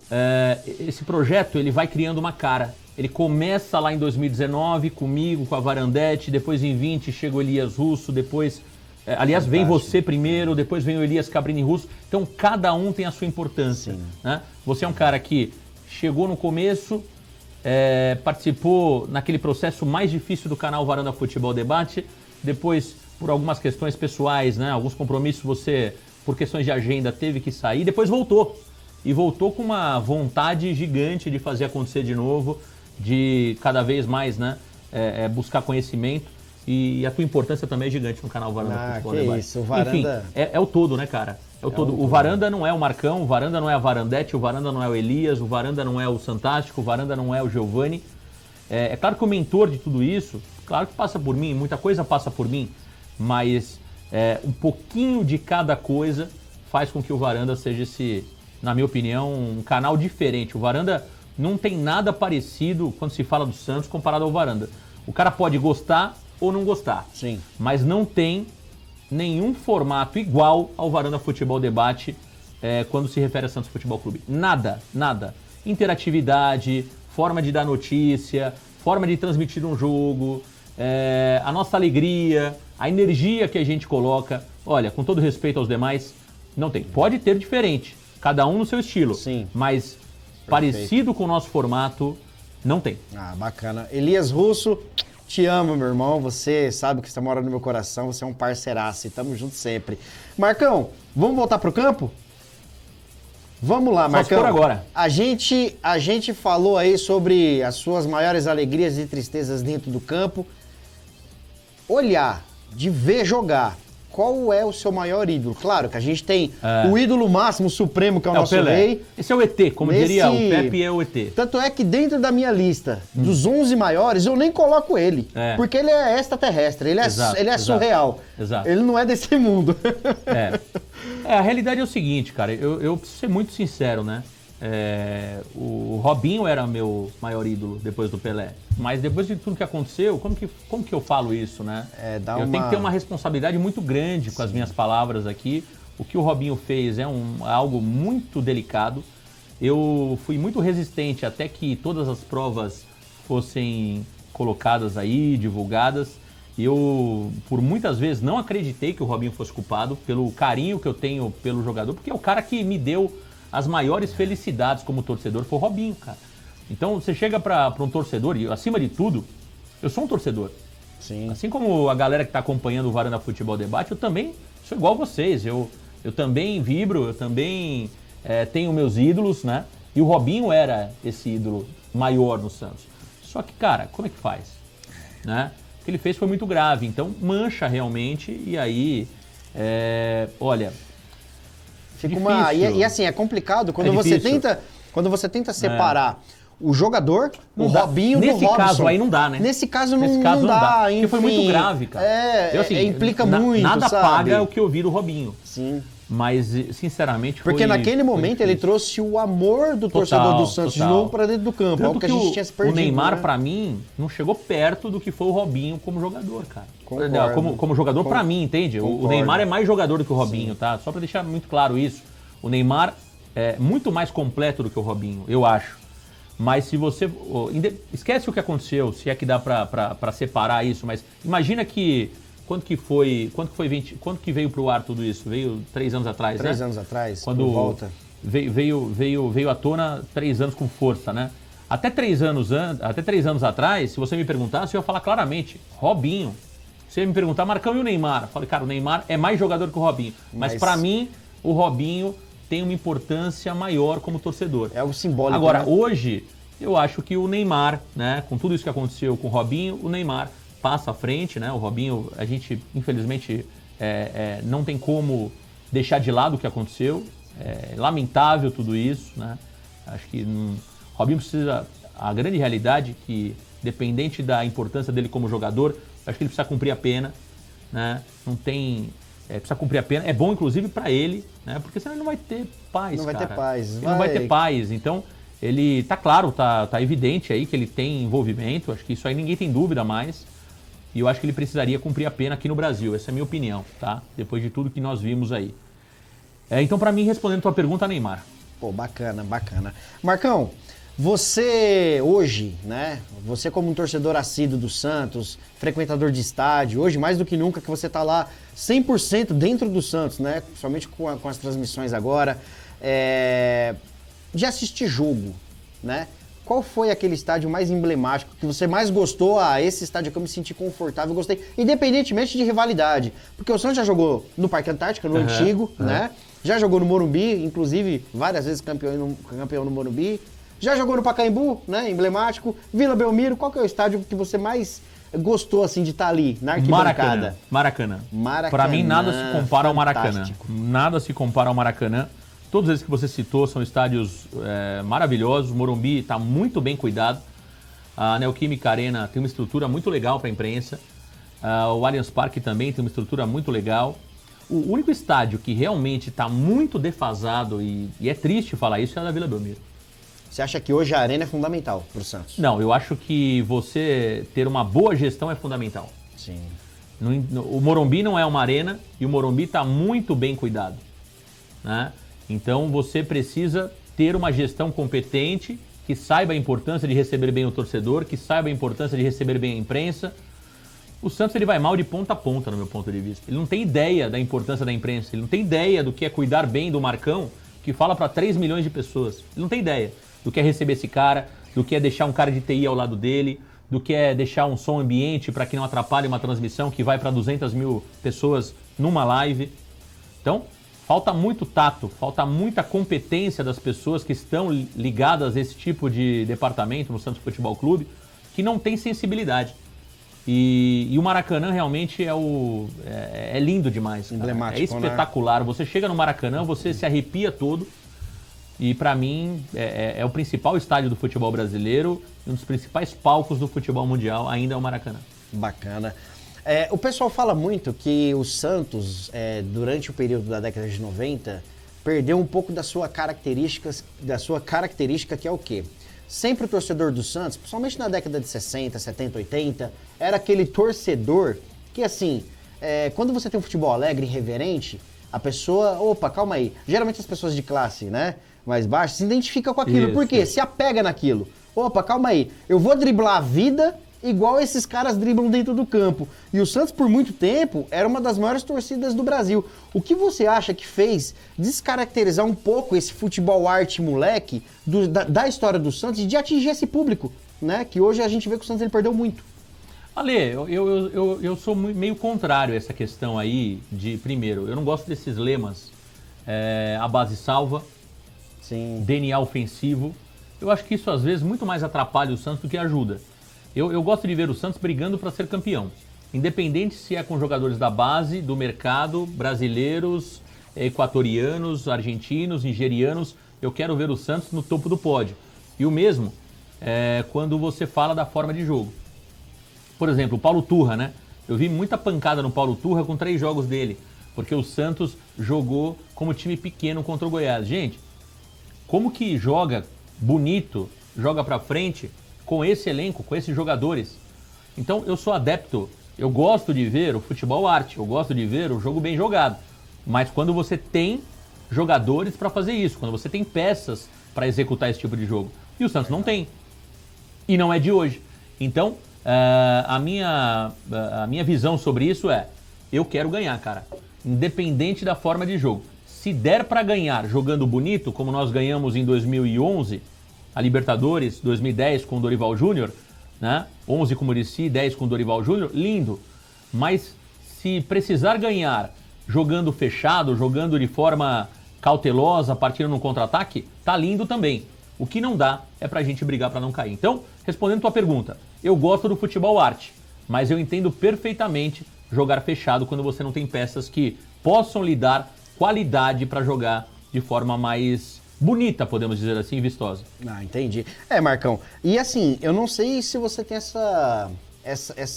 Speaker 1: esse projeto, ele vai criando uma cara. Ele começa lá em 2019 comigo, com a Varandete, depois em 20 chega o Elias Russo, depois... aliás, vem você primeiro, depois vem o Elias Cabrini Russo. Então, cada um tem a sua importância. Né? Você é um cara que chegou no começo, participou naquele processo mais difícil do canal Varanda Futebol Debate, depois, por algumas questões pessoais, né, alguns compromissos, você, por questões de agenda, teve que sair, depois voltou. E voltou com uma vontade gigante de fazer acontecer de novo, de cada vez mais, né, buscar conhecimento. E a tua importância também é gigante no canal Varanda Futebol Debate.
Speaker 2: Isso, o Varanda...
Speaker 1: Enfim, é o todo, né, cara? É o todo. O Varanda não é o Marcão, o Varanda não é a Varandete, o Varanda não é o Elias, o Varanda não é o Santástico, o Varanda não é o Giovanni. É claro que o mentor de tudo isso, claro que passa por mim, muita coisa passa por mim, mas um pouquinho de cada coisa faz com que o Varanda seja esse, na minha opinião, um canal diferente. O Varanda não tem nada parecido quando se fala do Santos comparado ao Varanda. O cara pode gostar ou não gostar,
Speaker 2: sim,
Speaker 1: mas não tem nenhum formato igual ao Varanda Futebol Debate quando se refere a Santos Futebol Clube. Nada, nada. Interatividade, forma de dar notícia, forma de transmitir um jogo, a nossa alegria, a energia que a gente coloca. Olha, com todo respeito aos demais, não tem. Pode ter diferente, cada um no seu estilo,
Speaker 2: sim,
Speaker 1: mas parecido com o nosso formato, não tem.
Speaker 2: Ah, bacana. Elias Russo, te amo, meu irmão. Você sabe que você mora no meu coração, você é um parceiraço e tamo junto sempre. Marcão, vamos voltar pro campo? Vamos lá, Marcão.
Speaker 1: Por agora.
Speaker 2: A gente falou aí sobre as suas maiores alegrias e tristezas dentro do campo. Olhar, de ver jogar, qual é o seu maior ídolo? Claro que a gente tem o ídolo máximo, supremo, que é o nosso rei.
Speaker 1: Esse é o ET, como diria o Pepe, é o ET.
Speaker 2: Tanto é que dentro da minha lista dos 11 maiores, eu nem coloco ele. Porque ele é extraterrestre, ele é surreal.
Speaker 1: Exato.
Speaker 2: Ele não é desse mundo.
Speaker 1: A realidade é o seguinte, cara, eu preciso ser muito sincero, né? O Robinho era meu maior ídolo depois do Pelé. Mas depois de tudo que aconteceu, como que eu falo isso, né? Eu tenho que ter uma responsabilidade muito grande com as minhas palavras aqui. O que o Robinho fez é algo muito delicado. Eu fui muito resistente até que todas as provas fossem colocadas aí, divulgadas. E eu, por muitas vezes, não acreditei que o Robinho fosse culpado pelo carinho que eu tenho pelo jogador, porque é o cara que me deu as maiores felicidades como torcedor, foi o Robinho, cara. Então, você chega para um torcedor, e acima de tudo, eu sou um torcedor.
Speaker 2: Sim.
Speaker 1: Assim como a galera que está acompanhando o Varanda Futebol Debate, eu também sou igual a vocês. Eu também vibro, eu também tenho meus ídolos, né? E o Robinho era esse ídolo maior no Santos. Só que, cara, como é que faz? Né? O que ele fez foi muito grave, então mancha realmente, e aí, olha...
Speaker 2: Fica e assim, é complicado quando você tenta separar o jogador, o Robinho do Robson.
Speaker 1: Nesse caso aí não dá, né?
Speaker 2: Nesse caso não dá. Enfim,
Speaker 1: porque foi muito grave, cara.
Speaker 2: Implica muito,
Speaker 1: nada
Speaker 2: sabe?
Speaker 1: Paga o que eu vi do Robinho.
Speaker 2: Sim.
Speaker 1: Mas, sinceramente,
Speaker 2: porque naquele momento ele trouxe o amor do torcedor do Santos de novo para dentro do campo.
Speaker 1: Tanto
Speaker 2: algo que a gente tinha se perdido.
Speaker 1: O Neymar,
Speaker 2: né?
Speaker 1: pra mim, não chegou perto do que foi o Robinho como jogador, cara.
Speaker 2: Concordo.
Speaker 1: Como jogador, pra mim, entende? O Neymar é mais jogador do que o Robinho, sim, tá? Só pra deixar muito claro isso. O Neymar é muito mais completo do que o Robinho, eu acho. Mas se você... Esquece o que aconteceu, se é que dá pra separar isso, mas imagina que... Quando que veio pro ar tudo isso? Veio 3 anos atrás,
Speaker 2: 3
Speaker 1: né?
Speaker 2: anos atrás,
Speaker 1: quando
Speaker 2: volta.
Speaker 1: Veio à tona 3 anos com força, né? Até 3 anos atrás, se você me perguntasse, eu ia falar claramente, Robinho. Se você me perguntar, Marcão e o Neymar? Eu falei, cara, o Neymar é mais jogador que o Robinho. Mas pra mim, o Robinho tem uma importância maior como torcedor.
Speaker 2: É o simbólico.
Speaker 1: Agora,
Speaker 2: né?
Speaker 1: Hoje, eu acho que o Neymar, né? Com tudo isso que aconteceu com o Robinho, o Neymar passa à frente, né? O Robinho, a gente, infelizmente, não tem como deixar de lado o que aconteceu. É lamentável tudo isso, né? Acho que o Robinho precisa... A grande realidade é que, dependente da importância dele como jogador, acho que ele precisa cumprir a pena. né? Não tem... precisa cumprir a pena. É bom, inclusive, para ele, né? Porque senão ele não vai ter paz,
Speaker 2: Não vai
Speaker 1: cara.
Speaker 2: ter paz.
Speaker 1: Ele não vai ter paz. Então, ele tá claro, tá evidente aí que ele tem envolvimento. Acho que isso aí ninguém tem dúvida mais. E eu acho que ele precisaria cumprir a pena aqui no Brasil. Essa é a minha opinião, tá? Depois de tudo que nós vimos aí. Então, para mim, respondendo a tua pergunta, Neymar.
Speaker 2: Pô, bacana, bacana. Marcão, você hoje, né? Você como um torcedor assíduo do Santos, frequentador de estádio, hoje mais do que nunca que você tá lá 100% dentro do Santos, né? Somente com as transmissões agora. De assistir jogo, né? Qual foi aquele estádio mais emblemático que você mais gostou? Esse estádio aqui eu me senti confortável, gostei, independentemente de rivalidade. Porque o Santos já jogou no Parque Antártica, no antigo, né? Já jogou no Morumbi, inclusive várias vezes campeão no Morumbi. Já jogou no Pacaembu, né? Emblemático. Vila Belmiro, qual que é o estádio que você mais gostou, assim, de estar ali, na arquibancada?
Speaker 1: Maracanã. Para mim, nada se compara ao Maracanã.
Speaker 2: Fantástico.
Speaker 1: Nada se compara ao Maracanã. Todos esses que você citou são estádios maravilhosos. O Morumbi está muito bem cuidado. A Neoquímica Arena tem uma estrutura muito legal para a imprensa. O Allianz Parque também tem uma estrutura muito legal. O único estádio que realmente está muito defasado, e é triste falar isso, é a da Vila Belmiro.
Speaker 2: Você acha que hoje a arena é fundamental para o Santos?
Speaker 1: Não, eu acho que você ter uma boa gestão é fundamental.
Speaker 2: Sim.
Speaker 1: O Morumbi não é uma arena e o Morumbi está muito bem cuidado, né? Então você precisa ter uma gestão competente, que saiba a importância de receber bem o torcedor, que saiba a importância de receber bem a imprensa. O Santos ele vai mal de ponta a ponta, no meu ponto de vista. Ele não tem ideia da importância da imprensa, ele não tem ideia do que é cuidar bem do Marcão, que fala para 3 milhões de pessoas. Ele não tem ideia do que é receber esse cara, do que é deixar um cara de TI ao lado dele, do que é deixar um som ambiente para que não atrapalhe uma transmissão que vai para 200 mil pessoas numa live. Então, falta muito tato, falta muita competência das pessoas que estão ligadas a esse tipo de departamento no Santos Futebol Clube, que não tem sensibilidade. E o Maracanã realmente é lindo demais. Cara.
Speaker 2: Emblemático,
Speaker 1: é espetacular. Né? Você chega no Maracanã, você se arrepia todo. E para mim é o principal estádio do futebol brasileiro, um dos principais palcos do futebol mundial ainda é o Maracanã.
Speaker 2: Bacana. O pessoal fala muito que o Santos, durante o período da década de 90, perdeu um pouco da sua característica, que é o quê? Sempre o torcedor do Santos, principalmente na década de 60, 70, 80, era aquele torcedor que, assim, quando você tem um futebol alegre e irreverente, a pessoa, opa, calma aí, geralmente as pessoas de classe, né, mais baixa, se identificam com aquilo.
Speaker 1: Isso.
Speaker 2: Por quê? Se apega naquilo. Opa, calma aí, eu vou driblar a vida igual esses caras driblam dentro do campo. E o Santos, por muito tempo, era uma das maiores torcidas do Brasil. O que você acha que fez descaracterizar um pouco esse futebol arte moleque da história do Santos e de atingir esse público, né? Que hoje a gente vê que o Santos ele perdeu muito.
Speaker 1: Ale, eu sou meio contrário a essa questão aí de, primeiro, eu não gosto desses lemas, a base salva,
Speaker 2: Sim.
Speaker 1: DNA ofensivo. Eu acho que isso às vezes muito mais atrapalha o Santos do que ajuda. Eu gosto de ver o Santos brigando para ser campeão. Independente se é com jogadores da base, do mercado, brasileiros, equatorianos, argentinos, nigerianos, eu quero ver o Santos no topo do pódio. E o mesmo quando você fala da forma de jogo. Por exemplo, o Paulo Turra, né? Eu vi muita pancada no Paulo Turra com 3 jogos dele, porque o Santos jogou como time pequeno contra o Goiás. Gente, como que joga bonito, joga pra frente com esse elenco, com esses jogadores? Então eu sou adepto, eu gosto de ver o futebol arte, eu gosto de ver o jogo bem jogado. Mas quando você tem jogadores para fazer isso, quando você tem peças para executar esse tipo de jogo. E o Santos não tem. E não é de hoje. Então, a minha visão sobre isso eu quero ganhar, cara. Independente da forma de jogo. Se der para ganhar jogando bonito, como nós ganhamos em 2011, a Libertadores, 2010 com o Dorival Júnior, né? 11 com o Muricy, 10 com o Dorival Júnior, lindo. Mas se precisar ganhar jogando fechado, jogando de forma cautelosa, partindo no contra-ataque, tá lindo também. O que não dá é pra gente brigar pra não cair. Então, respondendo tua pergunta, eu gosto do futebol arte, mas eu entendo perfeitamente jogar fechado quando você não tem peças que possam lhe dar qualidade pra jogar de forma mais bonita, podemos dizer assim, vistosa.
Speaker 2: Entendi. Marcão, e assim, eu não sei se você tem essa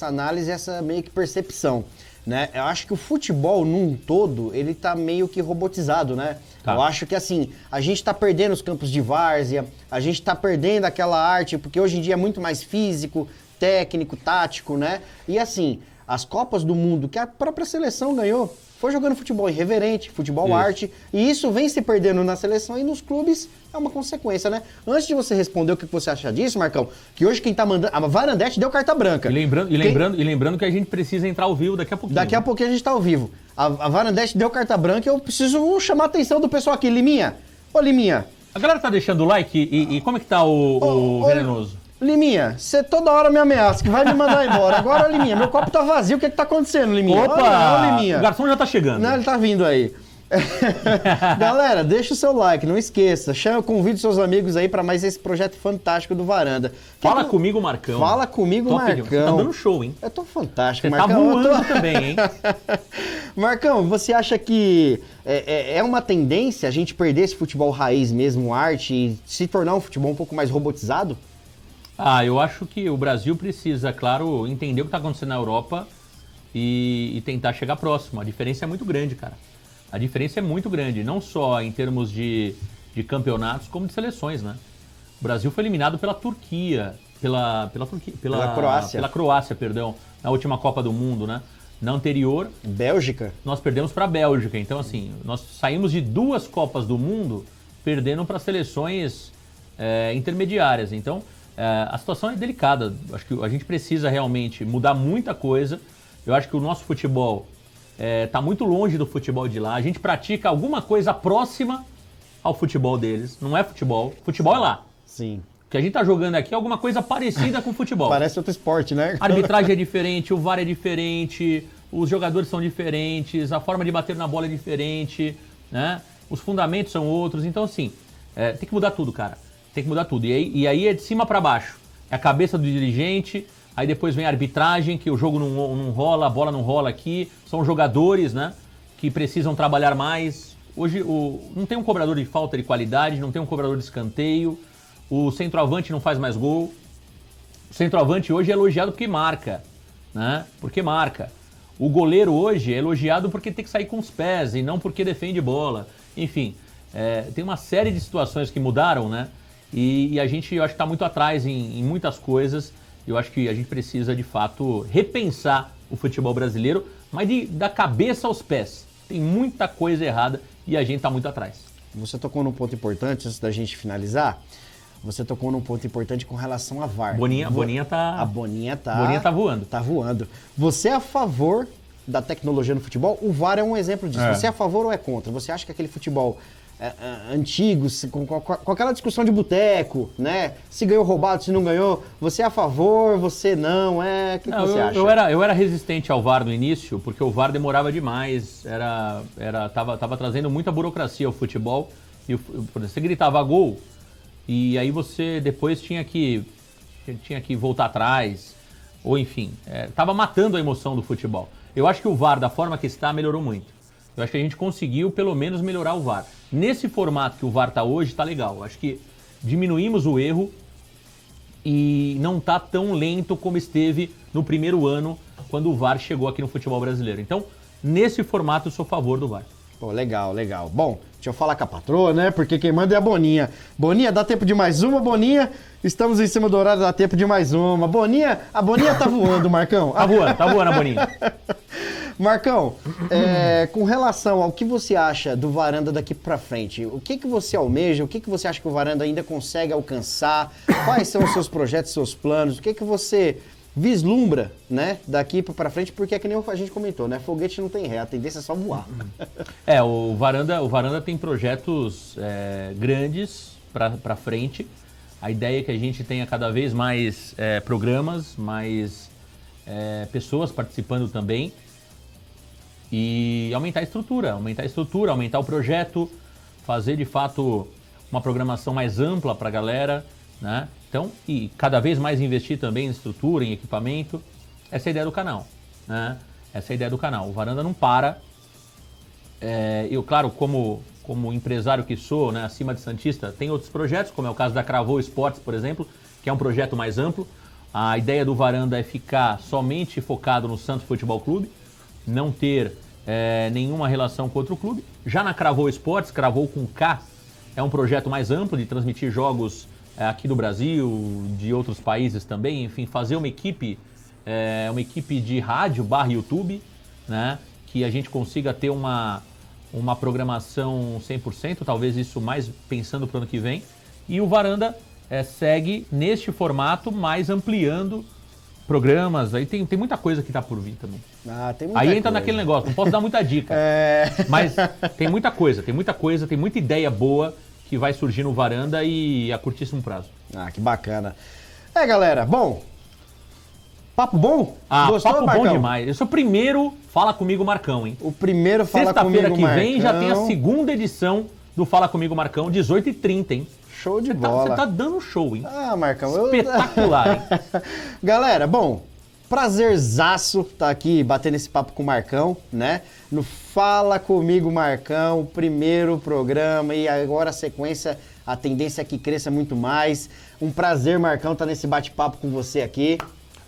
Speaker 2: análise, essa meio que percepção. né? Eu acho que o futebol num todo, ele tá meio que robotizado, né?
Speaker 1: Tá.
Speaker 2: Eu acho que assim, a gente tá perdendo os campos de várzea, a gente tá perdendo aquela arte, porque hoje em dia é muito mais físico, técnico, tático, né? E assim, as Copas do Mundo que a própria seleção ganhou, foi jogando futebol irreverente, futebol arte, e isso vem se perdendo na seleção e nos clubes é uma consequência, né? Antes de você responder o que você acha disso, Marcão, que hoje quem tá mandando... A Varandete deu carta branca.
Speaker 1: E lembrando que a gente precisa entrar ao vivo daqui a pouquinho.
Speaker 2: Daqui a pouquinho a gente tá ao vivo. A Varandete deu carta branca e eu preciso chamar a atenção do pessoal aqui. Liminha, ô Liminha.
Speaker 1: A galera tá deixando o like e como é que tá o venenoso?
Speaker 2: Liminha, você toda hora me ameaça que vai me mandar embora. Agora, Liminha, meu copo tá vazio, o que tá acontecendo, Liminha?
Speaker 1: Opa!
Speaker 2: Olha, Liminha.
Speaker 1: O garçom já tá chegando.
Speaker 2: Não, ele tá vindo aí. Galera, deixa o seu like, não esqueça. Convide seus amigos aí para mais esse projeto fantástico do Varanda.
Speaker 1: Fala comigo, Marcão.
Speaker 2: Fala comigo, Marcão.
Speaker 1: Você tá dando show, hein?
Speaker 2: Eu tô fantástico,
Speaker 1: Você
Speaker 2: Marcão.
Speaker 1: tá voando também, hein?
Speaker 2: Marcão, você acha que é uma tendência a gente perder esse futebol raiz mesmo, arte, e se tornar um futebol um pouco mais robotizado?
Speaker 1: Eu acho que o Brasil precisa, claro, entender o que está acontecendo na Europa e tentar chegar próximo. A diferença é muito grande, cara. A diferença é muito grande, não só em termos de campeonatos, como de seleções, né? O Brasil foi eliminado pela Turquia, pela Croácia. Pela Croácia, perdão, na última Copa do Mundo, né? Na anterior...
Speaker 2: Bélgica.
Speaker 1: Nós perdemos para a Bélgica. Então, assim, nós saímos de 2 Copas do Mundo perdendo para seleções intermediárias. Então... a situação é delicada, acho que a gente precisa realmente mudar muita coisa. Eu acho que o nosso futebol está muito longe do futebol de lá. A gente pratica alguma coisa próxima ao futebol deles. Não é futebol, futebol é lá.
Speaker 2: Sim.
Speaker 1: O que a gente está jogando aqui é alguma coisa parecida com futebol.
Speaker 2: Parece outro esporte, né?
Speaker 1: A arbitragem é diferente, o VAR é diferente, os jogadores são diferentes, a forma de bater na bola é diferente, né? Os fundamentos são outros. Então, assim, tem que mudar tudo, cara. Tem que mudar tudo. E aí é de cima para baixo. É a cabeça do dirigente, aí depois vem a arbitragem, que o jogo não rola, a bola não rola aqui. São jogadores, né, que precisam trabalhar mais. Hoje não tem um cobrador de falta de qualidade, não tem um cobrador de escanteio. O centroavante não faz mais gol. O centroavante hoje é elogiado porque marca, né? Porque marca. O goleiro hoje é elogiado porque tem que sair com os pés e não porque defende bola. Enfim, tem uma série de situações que mudaram, né? E a gente, eu acho que está muito atrás em muitas coisas. Eu acho que a gente precisa, de fato, repensar o futebol brasileiro, mas da cabeça aos pés. Tem muita coisa errada e a gente está muito atrás.
Speaker 2: Você tocou num ponto importante, antes da gente finalizar. Você tocou num ponto importante com relação a VAR.
Speaker 1: Boninha tá...
Speaker 2: A Boninha tá...
Speaker 1: Boninha tá voando.
Speaker 2: Tá voando. Você é a favor da tecnologia no futebol? O VAR é um exemplo disso. Você é a favor ou é contra? Você acha que aquele futebol... antigos, com aquela discussão de boteco, né? Se ganhou roubado, se não ganhou, você é a favor, você não, o que você acha?
Speaker 1: Eu era resistente ao VAR no início, porque o VAR demorava demais, tava trazendo muita burocracia ao futebol, e você gritava gol, e aí você depois tinha que voltar atrás, ou enfim, tava matando a emoção do futebol. Eu acho que o VAR, da forma que está, melhorou muito. Eu acho que a gente conseguiu, pelo menos, melhorar o VAR. Nesse formato que o VAR está hoje, está legal. Eu acho que diminuímos o erro e não está tão lento como esteve no primeiro ano, quando o VAR chegou aqui no futebol brasileiro. Então, nesse formato, eu sou a favor do VAR.
Speaker 2: Pô, legal, legal. Bom, deixa eu falar com a patroa, né? Porque quem manda é a Boninha. Boninha, dá tempo de mais uma, Boninha? Estamos em cima do horário, dá tempo de mais uma. Boninha, a Boninha tá voando, Marcão.
Speaker 1: Tá voando a Boninha.
Speaker 2: Marcão, com relação ao que você acha do Varanda daqui pra frente, o que você almeja, o que você acha que o Varanda ainda consegue alcançar, quais são os seus projetos, seus planos, o que você vislumbra, né, daqui pra frente, porque é que nem a gente comentou, né, foguete não tem ré, a tendência é só voar.
Speaker 1: O Varanda tem projetos grandes pra frente. A ideia é que a gente tenha cada vez mais programas, mais pessoas participando também. E aumentar a estrutura, aumentar o projeto, fazer de fato uma programação mais ampla para a galera, né? Então, e cada vez mais investir também em estrutura, em equipamento. Essa é a ideia do canal, né? Essa é a ideia do canal. O Varanda não para. Eu, claro, como empresário que sou, né, acima de Santista, tem outros projetos, como é o caso da Cravou Esportes, por exemplo, que é um projeto mais amplo. A ideia do Varanda é ficar somente focado no Santos Futebol Clube. não ter nenhuma relação com outro clube. Já na Cravou Esportes, Cravou com K, é um projeto mais amplo de transmitir jogos aqui do Brasil, de outros países também, enfim, fazer uma equipe de rádio / YouTube, né, que a gente consiga ter uma programação 100%, talvez isso mais pensando para o ano que vem. E o Varanda segue neste formato, mas ampliando programas. Aí tem muita coisa que está por vir também.
Speaker 2: Tem muita
Speaker 1: aí entra
Speaker 2: coisa.
Speaker 1: naquele negócio, não posso dar muita dica, mas tem muita coisa, tem muita ideia boa que vai surgir no Varanda e a curtíssimo prazo.
Speaker 2: Que bacana. Galera, bom, papo bom? Gostou,
Speaker 1: papo
Speaker 2: Marcão?
Speaker 1: bom demais. Esse é o primeiro Fala Comigo Marcão, hein?
Speaker 2: O primeiro Fala Comigo Marcão.
Speaker 1: Sexta-feira que vem já tem a segunda edição do Fala Comigo Marcão, 18h30, hein?
Speaker 2: Show de bola.
Speaker 1: Você tá dando show, hein?
Speaker 2: Marcão.
Speaker 1: Espetacular, hein?
Speaker 2: Galera, bom, prazerzaço tá aqui batendo esse papo com o Marcão, né? No Fala Comigo Marcão, primeiro programa e agora a sequência, a tendência é que cresça muito mais. Um prazer, Marcão, tá nesse bate-papo com você aqui.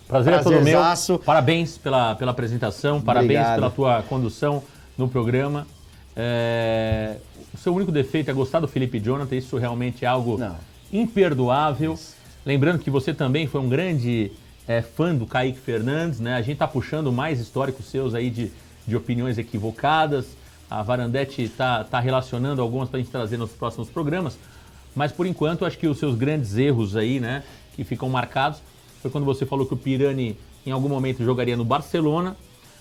Speaker 1: Prazer é todo meu. Parabéns pela apresentação, parabéns pela tua condução no programa. O seu único defeito é gostar do Felipe Jonathan, isso realmente é algo imperdoável. Lembrando que você também foi um grande fã do Kaique Fernandes, né? A gente tá puxando mais históricos seus aí de opiniões equivocadas. A Varandete tá relacionando algumas pra gente trazer nos próximos programas. Mas por enquanto, acho que os seus grandes erros aí, né, que ficam marcados, foi quando você falou que o Pirani em algum momento jogaria no Barcelona,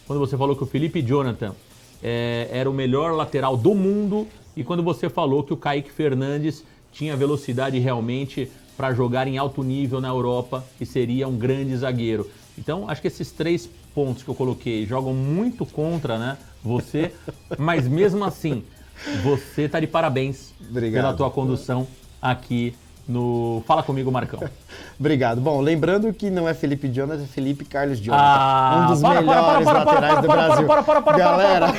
Speaker 1: quando você falou que o Felipe Jonathan era o melhor lateral do mundo e quando você falou que o Kaique Fernandes tinha velocidade realmente para jogar em alto nível na Europa e seria um grande zagueiro. Então, acho que esses 3 pontos que eu coloquei jogam muito contra, né, você, mas mesmo assim, você tá de parabéns.
Speaker 2: Obrigado.
Speaker 1: Pela tua condução aqui no Fala Comigo Marcão.
Speaker 2: Obrigado. Bom, lembrando que não é Felipe Jonathan, é Felipe Carlos Jonathan. Um dos melhores laterais do Brasil. Galera,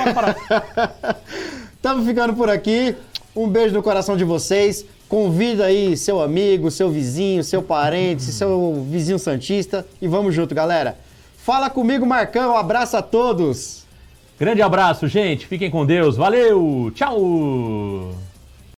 Speaker 2: estamos ficando por aqui. Um beijo no coração de vocês. Convida aí seu amigo, seu vizinho, seu parente, seu vizinho santista e vamos junto, galera. Fala Comigo Marcão. Um abraço a todos.
Speaker 1: Grande abraço, gente. Fiquem com Deus. Valeu. Tchau.